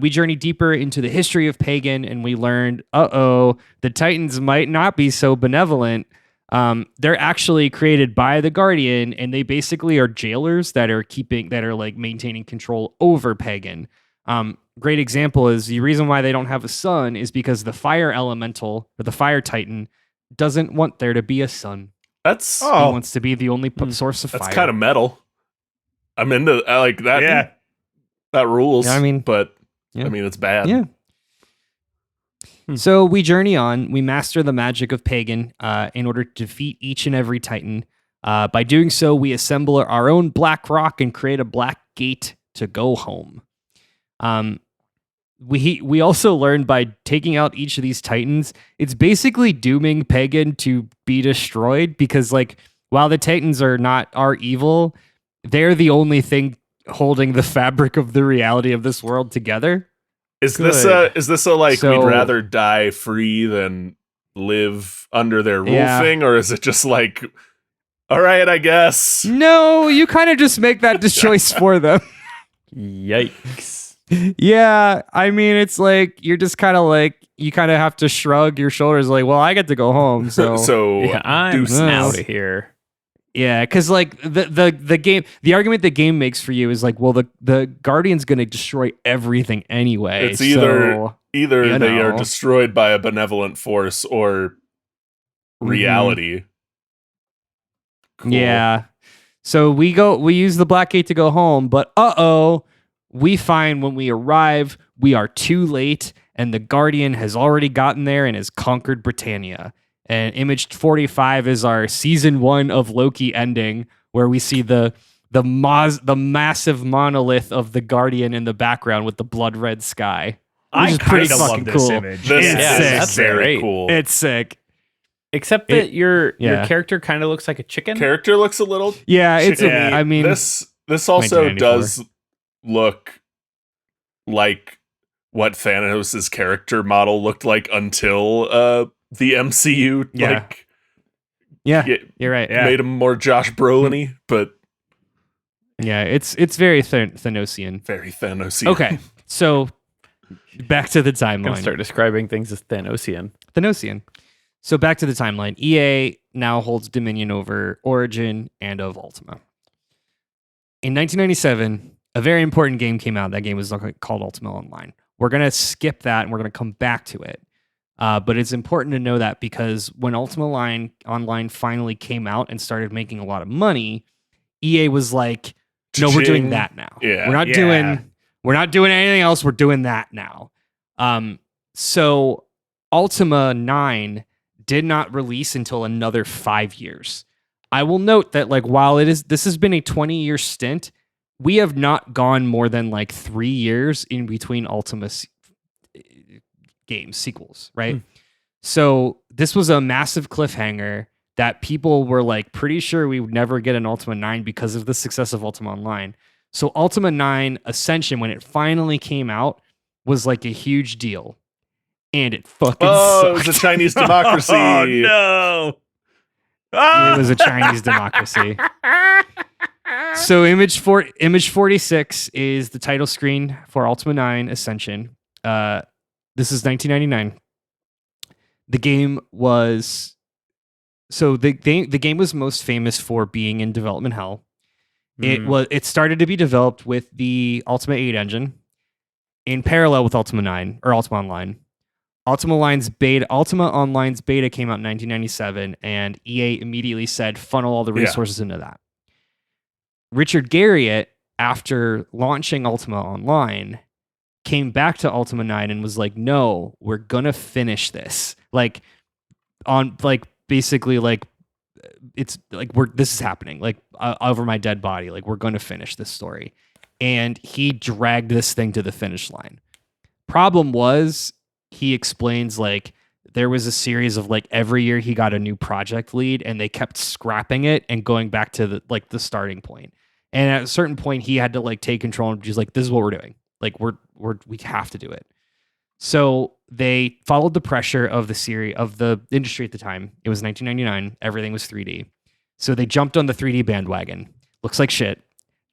We journey deeper into the history of Pagan, and we learned, the Titans might not be so benevolent. They're actually created by the Guardian, and they basically are jailers that are like maintaining control over Pagan. Great example is the reason why they don't have a sun is because the fire elemental or the fire titan doesn't want there to be a sun. That's He wants to be the only source of that's fire. kind of metal. I'm into I like that. Yeah. That rules. Yeah, I mean- but Yeah. I mean it's bad. Yeah. So we journey on. We master the magic of Pagan in order to defeat each and every Titan. By doing so, we assemble our own black rock and create a black gate to go home. We also learned by taking out each of these Titans, it's basically dooming Pagan to be destroyed because, like, while the Titans are evil, they're the only thing holding the fabric of the reality of this world together. Is this a like So- we'd rather die free than live under their rule Yeah. thing, or is it just like, all right, I guess? No, you kind of just make that choice for them. Yikes. Yeah, I mean, it's like you're just kind of like you kind of have to shrug your shoulders, like, well, I get to go home, so So Yeah, I'm deuces. out of here. yeah, because like the game, the argument the game makes for you is like, well, the Guardian's gonna destroy everything anyway. It's either so, either you they are know. destroyed by a benevolent force or reality. Cool. yeah, so we use the Black Gate to go home, but we find when we arrive we are too late, and the Guardian has already gotten there and has conquered Britannia. And image 45 is our season 1 of Loki ending, where we see the massive monolith of the Guardian in the background with the blood red sky. I Which is kind pretty of love fucking this cool. image. This It's is sick. That's very great. cool. It's sick. Except that your yeah. character kind of looks like a chicken. Character looks a little. Yeah, it's. chickeny. I mean, this also 1994. does look like what Thanos' character model looked like until the MCU Yeah. like yeah, get- you're right. Yeah. made him more Josh Brolin-y, but Yeah, it's very Thanosian. very Thanos-y. Okay, so back to the I'm gonna timeline. start describing things as Thanosian. Thanosian. So back to the timeline. EA now holds dominion over Origin and of Ultima. In 1997, a very important game came out. That game was called Ultima Online. We're going to skip that and we're going to come back to it. But it's important to know that because when Ultima Online finally came out and started making a lot of money, EA was like, no, we're doing Cha-ching. that now. Yeah. We're not doing anything else. We're doing that now. So Ultima 9 did not release until another 5 years. I will note that while this has been a 20-year stint, we have not gone more than 3 years in between Ultima games sequels, right? So this was a massive cliffhanger that people were pretty sure we would never get an Ultima 9 because of the success of Ultima Online. So Ultima 9 Ascension, when it finally came out, was a huge deal. And it fucking Oh, it sucked. was a Chinese democracy. Oh no! It was a Chinese democracy. So image 46 is the title screen for Ultima 9 Ascension. This is 1999. The game was the game was most famous for being in development hell. It started to be developed with the Ultima 8 engine in parallel with Ultima 9 or Ultima Online. Ultima Online's beta came out in 1997, and EA immediately said funnel all the resources into that. Richard Garriott, after launching Ultima Online, came back to Ultima 9 and was like, "No, we're gonna finish this. It's like this is happening. Like over my dead body. Like we're gonna finish this story." And he dragged this thing to the finish line. Problem was, he explains like there was a series of like every year he got a new project lead and they kept scrapping it and going back to the starting point. And at a certain point he had to like take control and just like, this is what we're doing. Like we have to do it. So they followed the pressure of the series of the industry at the time. It was 1999. Everything was 3D. So they jumped on the 3D bandwagon. Looks like shit.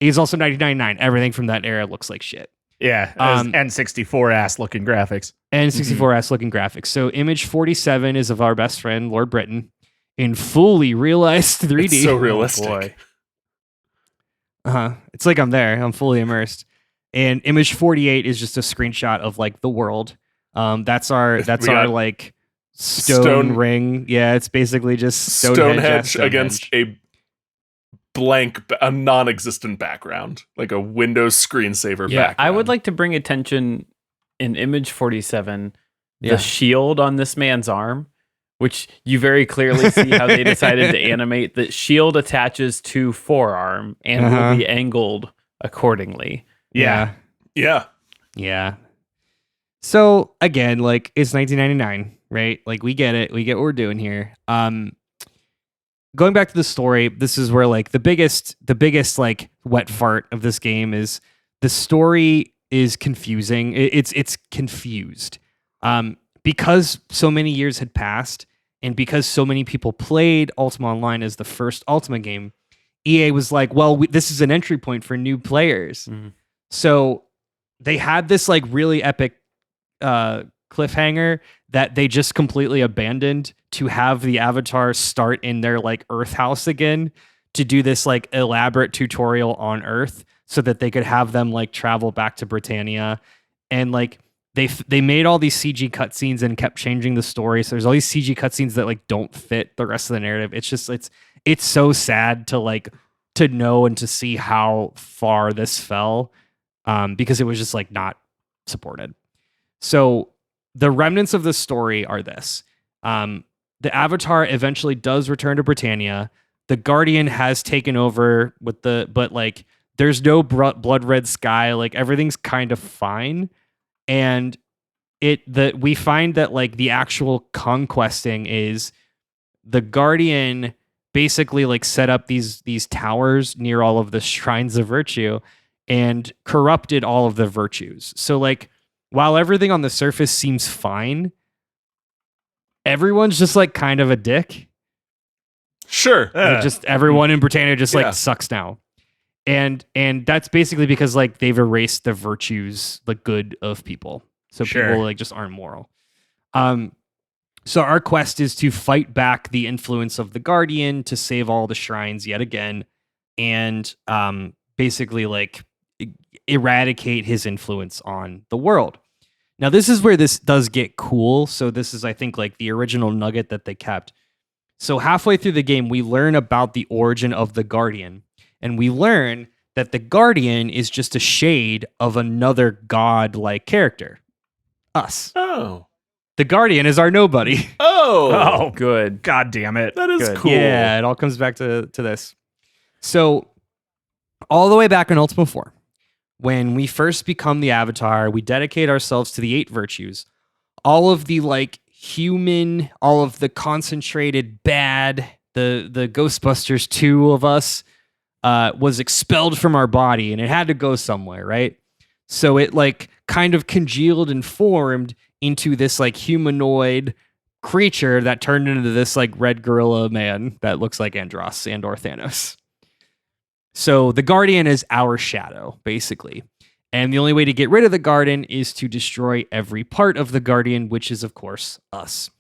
It's also 1999. Everything from that era looks like shit. Yeah, N64 ass looking graphics. N64 ass looking graphics. So image 47 is of our best friend Lord Britain in fully realized 3D. It's so realistic. Oh, boy. It's like I'm there. I'm fully immersed. And image 48 is just a screenshot of like the world. That's our like stone ring. Yeah, it's basically just Stonehenge against a non-existent background, like a Windows screensaver background. I would like to bring attention in image 47, the shield on this man's arm, which you very clearly see how they decided to animate. That shield attaches to forearm and will be angled accordingly. Yeah. Yeah. So again, like it's 1999, right? Like we get it. We get what we're doing here. Going back to the story, this is where like the biggest like wet fart of this game is the story is confusing. It's confused. Because so many years had passed and because so many people played Ultima Online as the first Ultima game, EA was like, well, this is an entry point for new players. Mm-hmm. So they had this like really epic cliffhanger that they just completely abandoned to have the avatar start in their like Earth house again to do this like elaborate tutorial on Earth so that they could have them like travel back to Britannia. And like they made all these CG cutscenes and kept changing the story. So there's all these CG cutscenes that like don't fit the rest of the narrative. It's just it's so sad to like to know and to see how far this fell because it was just like not supported. So the remnants of the story are this. The Avatar eventually does return to Britannia. The Guardian has taken over but like there's no blood red sky. Like everything's kind of fine. And we find that like the actual conquesting is the Guardian basically like set up these towers near all of the shrines of virtue and corrupted all of the virtues. So like, while everything on the surface seems fine, everyone's just like kind of a dick. Sure. Just everyone in Britannia just like sucks now. And that's basically because like they've erased the virtues, the good of people. So people like just aren't moral. So our quest is to fight back the influence of the Guardian to save all the shrines yet again. And basically like eradicate his influence on the world. Now, this is where this does get cool. So this is, I think, like the original nugget that they kept. So halfway through the game, we learn about the origin of the Guardian. And we learn that the Guardian is just a shade of another god-like character. Us. Oh. The Guardian is our nobody. Oh, good. God damn it. That is good. Cool. Yeah, it all comes back to this. So all the way back in Ultima 4, when we first become the Avatar, we dedicate ourselves to the 8 virtues. All of the like human, all of the concentrated bad, the Ghostbusters 2 of us was expelled from our body and it had to go somewhere, right? So it like kind of congealed and formed into this like humanoid creature that turned into this like red gorilla man that looks like Andros and or Thanos. So the Guardian is our shadow, basically. And the only way to get rid of the Guardian is to destroy every part of the Guardian, which is, of course, us.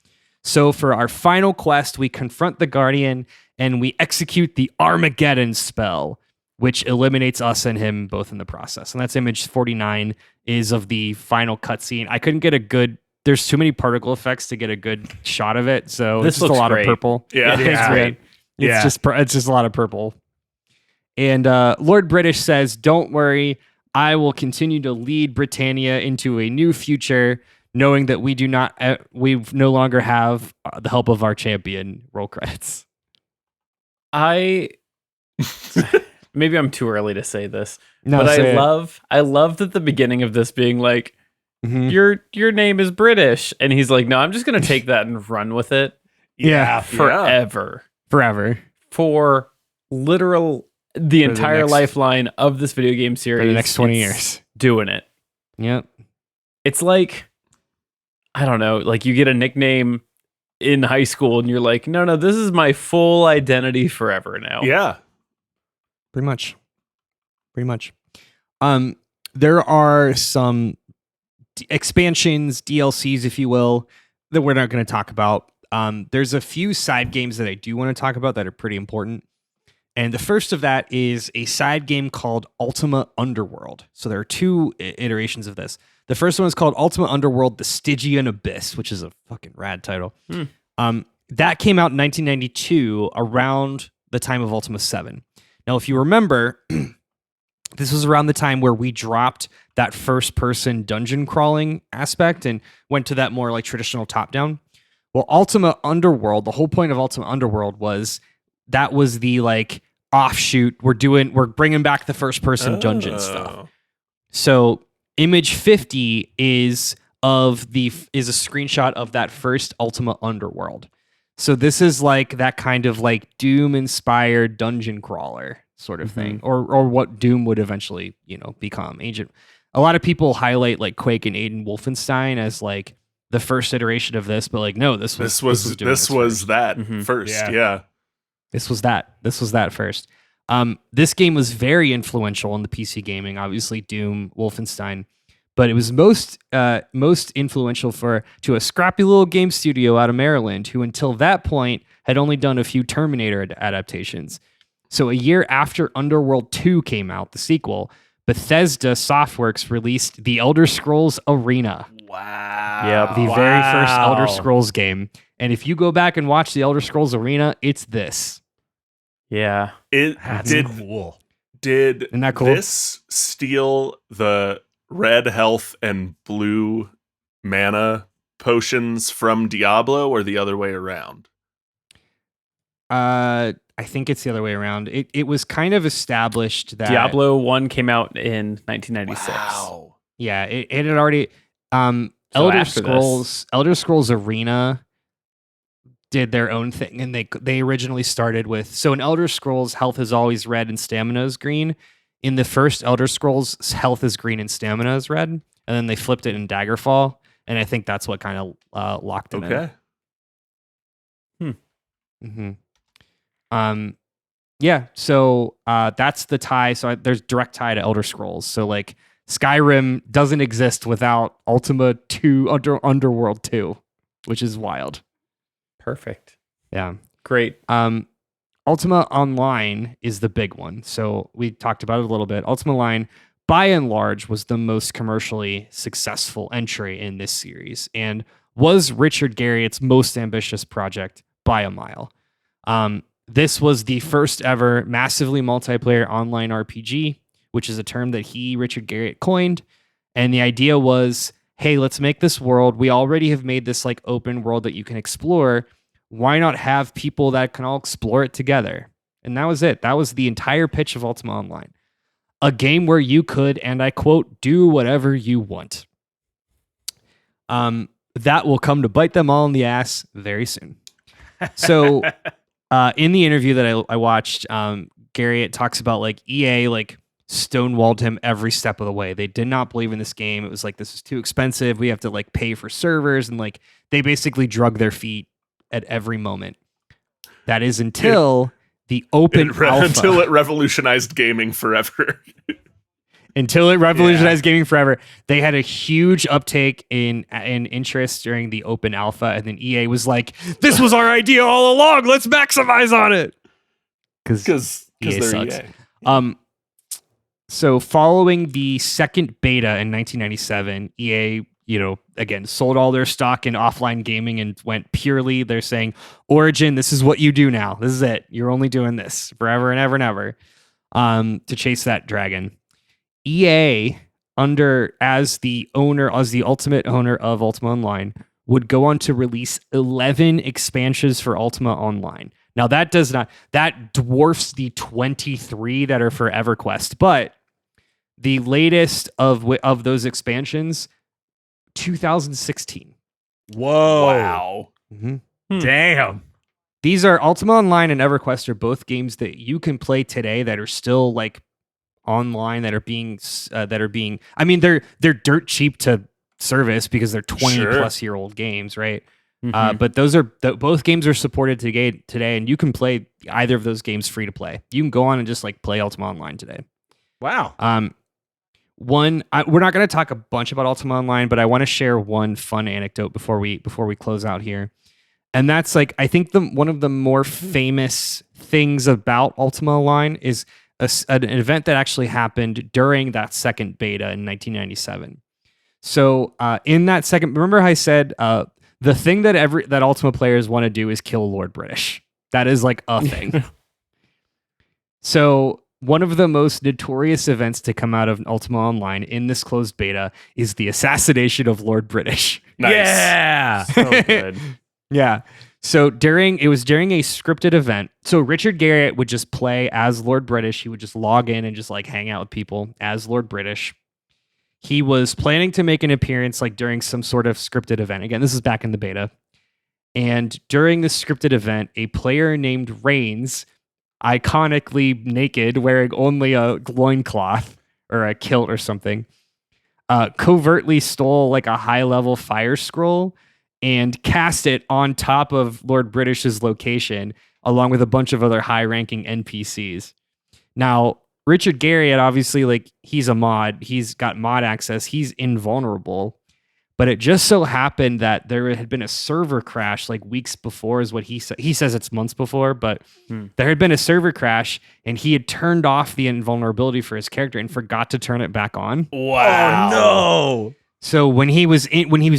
So for our final quest, we confront the Guardian and we execute the Armageddon spell, which eliminates us and him both in the process. And that's image 49 is of the final cutscene. I couldn't get a good... There's too many particle effects to get a good shot of it, so This it's just a lot looks of purple. Yeah. It's great. It's just a lot of purple. And Lord British says, "Don't worry, I will continue to lead Britannia into a new future, knowing that we no longer have the help of our champion." Roll credits. Maybe I'm too early to say this, No, but say it. I love that the beginning of this being like, Mhm. your name is British, and he's like, no, I'm just gonna take that and run with it Yeah. forever for literal the entire next- lifeline of this video game series for the next 20 it's years. doing it. Yep. It's like, I don't know, like you get a nickname in high school and you're like, no, this is my full identity forever now. Yeah. Pretty much. There are some expansions, DLCs, if you will, that we're not going to talk about. There's a few side games that I do want to talk about that are pretty important. And the first of that is a side game called Ultima Underworld. So there are two iterations of this. The first one is called Ultima Underworld: The Stygian Abyss, which is a fucking rad title. That came out in 1992, around the time of Ultima 7. Now, if you remember, this was around the time where we dropped that first-person dungeon crawling aspect and went to that more like traditional top-down. Well, Ultima Underworld, the whole point of Ultima Underworld was that was the like offshoot. We're bringing back the first-person dungeon stuff. So image 50 is a screenshot of that first Ultima Underworld. So this is like that kind of like Doom-inspired dungeon crawler sort of thing, or what Doom would eventually, become. A lot of people highlight like Quake and Aiden Wolfenstein as like the first iteration of this, but like no, this was that first. Yeah. This was that first. This game was very influential in the PC gaming, obviously Doom, Wolfenstein, but it was most influential to a scrappy little game studio out of Maryland who until that point had only done a few Terminator adaptations. So a year after Underworld 2 came out, the sequel, Bethesda Softworks released The Elder Scrolls Arena. Wow. Yep. The very first Elder Scrolls game. And if you go back and watch The Elder Scrolls Arena, it's this. Yeah. Cool. Did Isn't that cool? This steal the red health and blue mana potions from Diablo or the other way around? I think it's the other way around. It was kind of established that Diablo 1 came out in 1996. Wow. Yeah, it had already So Elder after Scrolls Arena did their own thing, and they originally started with, so in Elder Scrolls, health is always red and stamina is green. In the first Elder Scrolls, health is green and stamina is red, and then they flipped it in Daggerfall, and I think that's what kind of locked them in. Okay. Yeah, so that's the tie. So there's direct tie to Elder Scrolls. So like Skyrim doesn't exist without Ultima 2 Underworld 2, which is wild. Perfect. Yeah. Great. Ultima Online is the big one. So we talked about it a little bit. Ultima Online, by and large, was the most commercially successful entry in this series and was Richard Garriott's most ambitious project by a mile. This was the first ever massively multiplayer online RPG, which is a term that Richard Garriott, coined. And the idea was, hey, let's make this world. We already have made this like open world that you can explore. Why not have people that can all explore it together? And that was it. That was the entire pitch of Ultima Online. A game where you could, and I quote, do whatever you want. That will come to bite them all in the ass very soon. So in the interview that I watched, Garriott talks about like EA like stonewalled him every step of the way. They did not believe in this game. It was like, this is too expensive. We have to like pay for servers, and like they basically drug their feet at every moment. That is until the open alpha. Until it revolutionized gaming forever. Until it revolutionized gaming forever. They had a huge uptake in interest during the open alpha, and then EA was like, this was our idea all along. Let's maximize on it. Because EA they're sucks. EA. So following the second beta in 1997, EA, again, sold all their stock in offline gaming and went purely, they're saying, Origin, this is what you do now. This is it. You're only doing this forever and ever and ever, to chase that dragon. EA, as the ultimate owner of Ultima Online, would go on to release 11 expansions for Ultima Online. Now that dwarfs the 23 that are for EverQuest, but the latest of those expansions, 2016. Whoa! Wow! Mm-hmm. Damn. These are Ultima Online and EverQuest are both games that you can play today that are still like online that are being I mean they're dirt cheap to service because they're 20 plus year old games, right? Mm-hmm. But both games are supported today, and you can play either of those games free to play. You can go on and just like play Ultima Online today. Wow. We're not going to talk a bunch about Ultima Online, but I want to share one fun anecdote before we close out here. And that's like, I think one of the more famous things about Ultima Online is an event that actually happened during that second beta in 1997. So in that second, remember how I said the thing that Ultima players want to do is kill Lord British. That is like a thing. So one of the most notorious events to come out of Ultima Online in this closed beta is the assassination of Lord British. Nice. Yeah. So good. Yeah. So it was during a scripted event. So Richard Garriott would just play as Lord British. He would just log in and just like hang out with people as Lord British. He was planning to make an appearance like during some sort of scripted event. Again, this is back in the beta. And during the scripted event, a player named Reigns, iconically naked, wearing only a loincloth or a kilt or something, covertly stole like a high-level fire scroll and cast it on top of Lord British's location, along with a bunch of other high-ranking NPCs. Now, Richard Garriott, obviously, like, he's a mod. He's got mod access. He's invulnerable. But it just so happened that there had been a server crash like weeks before is what he said. He says it's months before, but there had been a server crash and he had turned off the invulnerability for his character and forgot to turn it back on. Wow. Oh, no. So when he was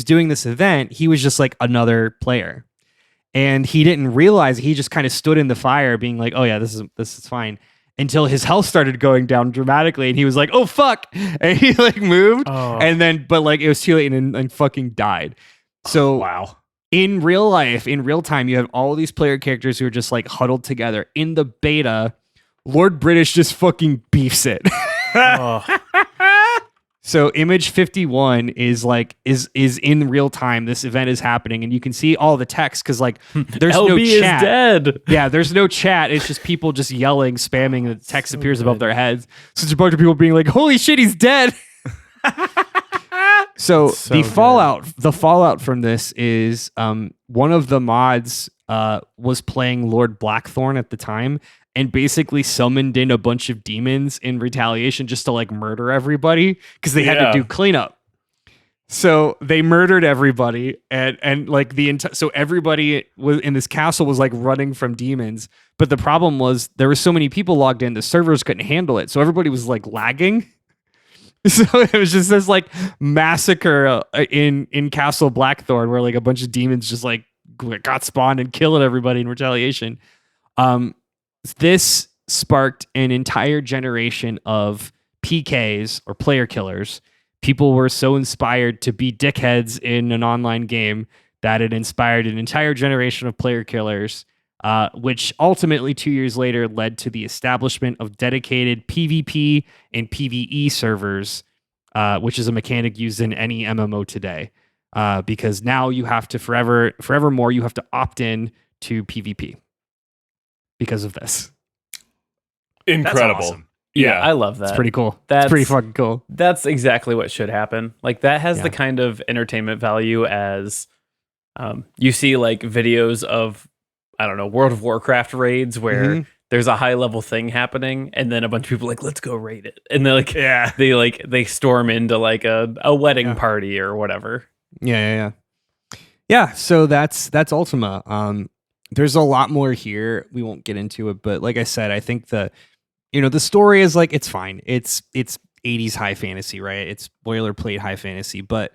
doing this event, he was just like another player. And he didn't realize, he just kind of stood in the fire being like, oh yeah, this is fine. Until his health started going down dramatically, and he was like, "Oh fuck!" and he like moved, and then, but like it was too late, and fucking died. So wow. In real life, in real time, you have all these player characters who are just like huddled together. In the beta, Lord British just fucking beefs it. So image 51 is in real time. This event is happening, and you can see all the text because like there's LB no is chat. dead. Yeah, there's no chat. It's just people just yelling, spamming. The text appears above their heads. So it's a bunch of people being like, "Holy shit, he's dead!" So the fallout from this is one of the mods was playing Lord Blackthorn at the time, and basically summoned in a bunch of demons in retaliation just to like murder everybody because they had to do cleanup. So they murdered everybody, and like so everybody was in this castle was like running from demons. But the problem was there were so many people logged in, the servers couldn't handle it. So everybody was like lagging. So it was just this like massacre in Castle Blackthorn where like a bunch of demons just like got spawned and killed everybody in retaliation. This sparked an entire generation of PKs or player killers. People were so inspired to be dickheads in an online game that it inspired an entire generation of player killers, which ultimately 2 years later led to the establishment of dedicated PvP and PvE servers, which is a mechanic used in any MMO today. Because now you have to forevermore, you have to opt in to PvP. Because of this. Incredible. That's awesome. Yeah. I love that. It's pretty cool. That's It's pretty fucking cool. That's exactly what should happen. Like that has Yeah. the kind of entertainment value as you see like videos of, I don't know, World of Warcraft raids where there's a high level thing happening and then a bunch of people are like, let's go raid it. And they're like, they storm into like a wedding party or whatever. Yeah. So that's Ultima. There's a lot more here. We won't get into it, but like I said, I think the story is like, it's fine. It's 80s high fantasy, right? It's boilerplate high fantasy, but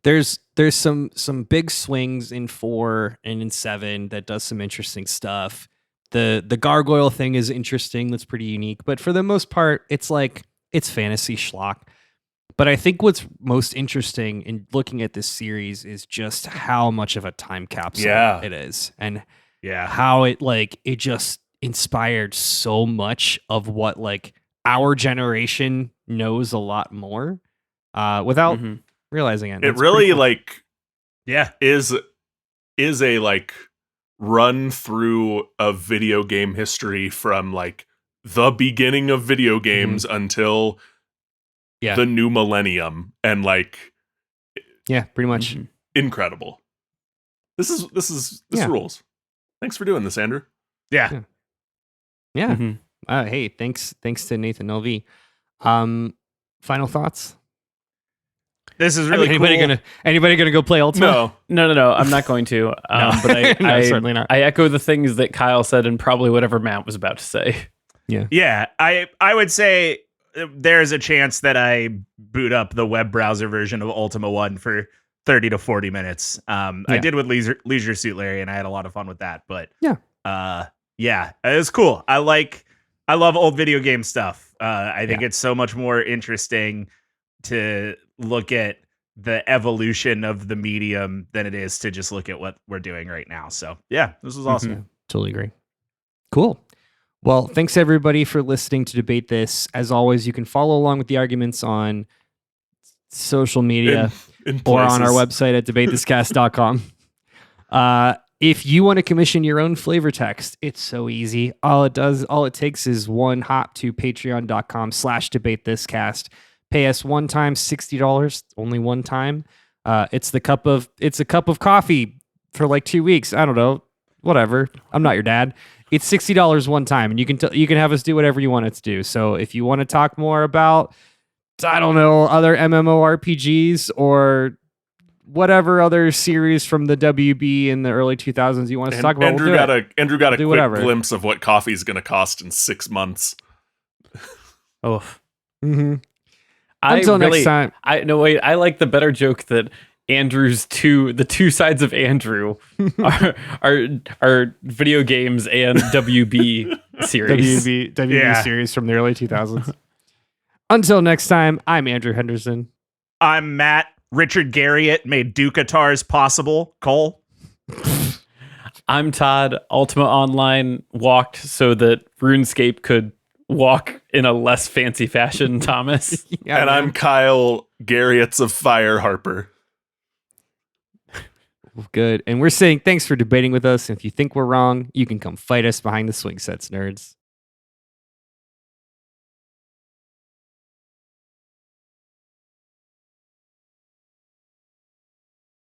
there's some big swings in 4 and in 7 that does some interesting stuff. The gargoyle thing is interesting. That's pretty unique, but for the most part, it's like, it's fantasy schlock. But I think what's most interesting in looking at this series is just how much of a time capsule it is, and how it just inspired so much of what like our generation knows a lot more without realizing it. It really cool. is a like run through of video game history from like the beginning of video games until the new millennium, and like pretty much incredible. This rules. Thanks for doing this, Andrew. Yeah. Hey, thanks to Nathan LV. Final thoughts? This is really cool. Anybody gonna go play Ultima? No. I'm not going to. But I certainly not. I echo the things that Kyle said and probably whatever Matt was about to say. Yeah. I would say there's a chance that I boot up the web browser version of Ultima 1 for 30 to 40 minutes. I did with Leisure Suit Larry, and I had a lot of fun with that. But it was cool. I love old video game stuff. I think it's so much more interesting to look at the evolution of the medium than it is to just look at what we're doing right now. So this was awesome. Totally agree. Cool. Well, thanks everybody for listening to Debate This. As always, you can follow along with the arguments on social media or on our website at debatethiscast.com. If you want to commission your own flavor text, it's so easy. All it takes is one hop to patreon.com/debatethiscast. Pay us one time, $60, only one time. It's a cup of coffee for like 2 weeks. I don't know, whatever. I'm not your dad. It's $60 one time, and you can have us do whatever you want us to do. So if you want to talk more about, I don't know, other MMORPGs or whatever other series from the WB in the early 2000s you want us to talk about, Andrew got a quick glimpse of what coffee's going to cost in 6 months. Until next time. I like the better joke that the two sides of Andrew are video games and WB series. WB series from the early 2000s. Until next time, I'm Andrew Henderson. I'm Matt. Richard Garriott made Ducatars possible. Cole. I'm Todd. Ultima Online walked so that RuneScape could walk in a less fancy fashion, Thomas. And I'm Kyle Garriott's of Fire Harper. Good. And we're saying thanks for debating with us. And if you think we're wrong, you can come fight us behind the swing sets, nerds.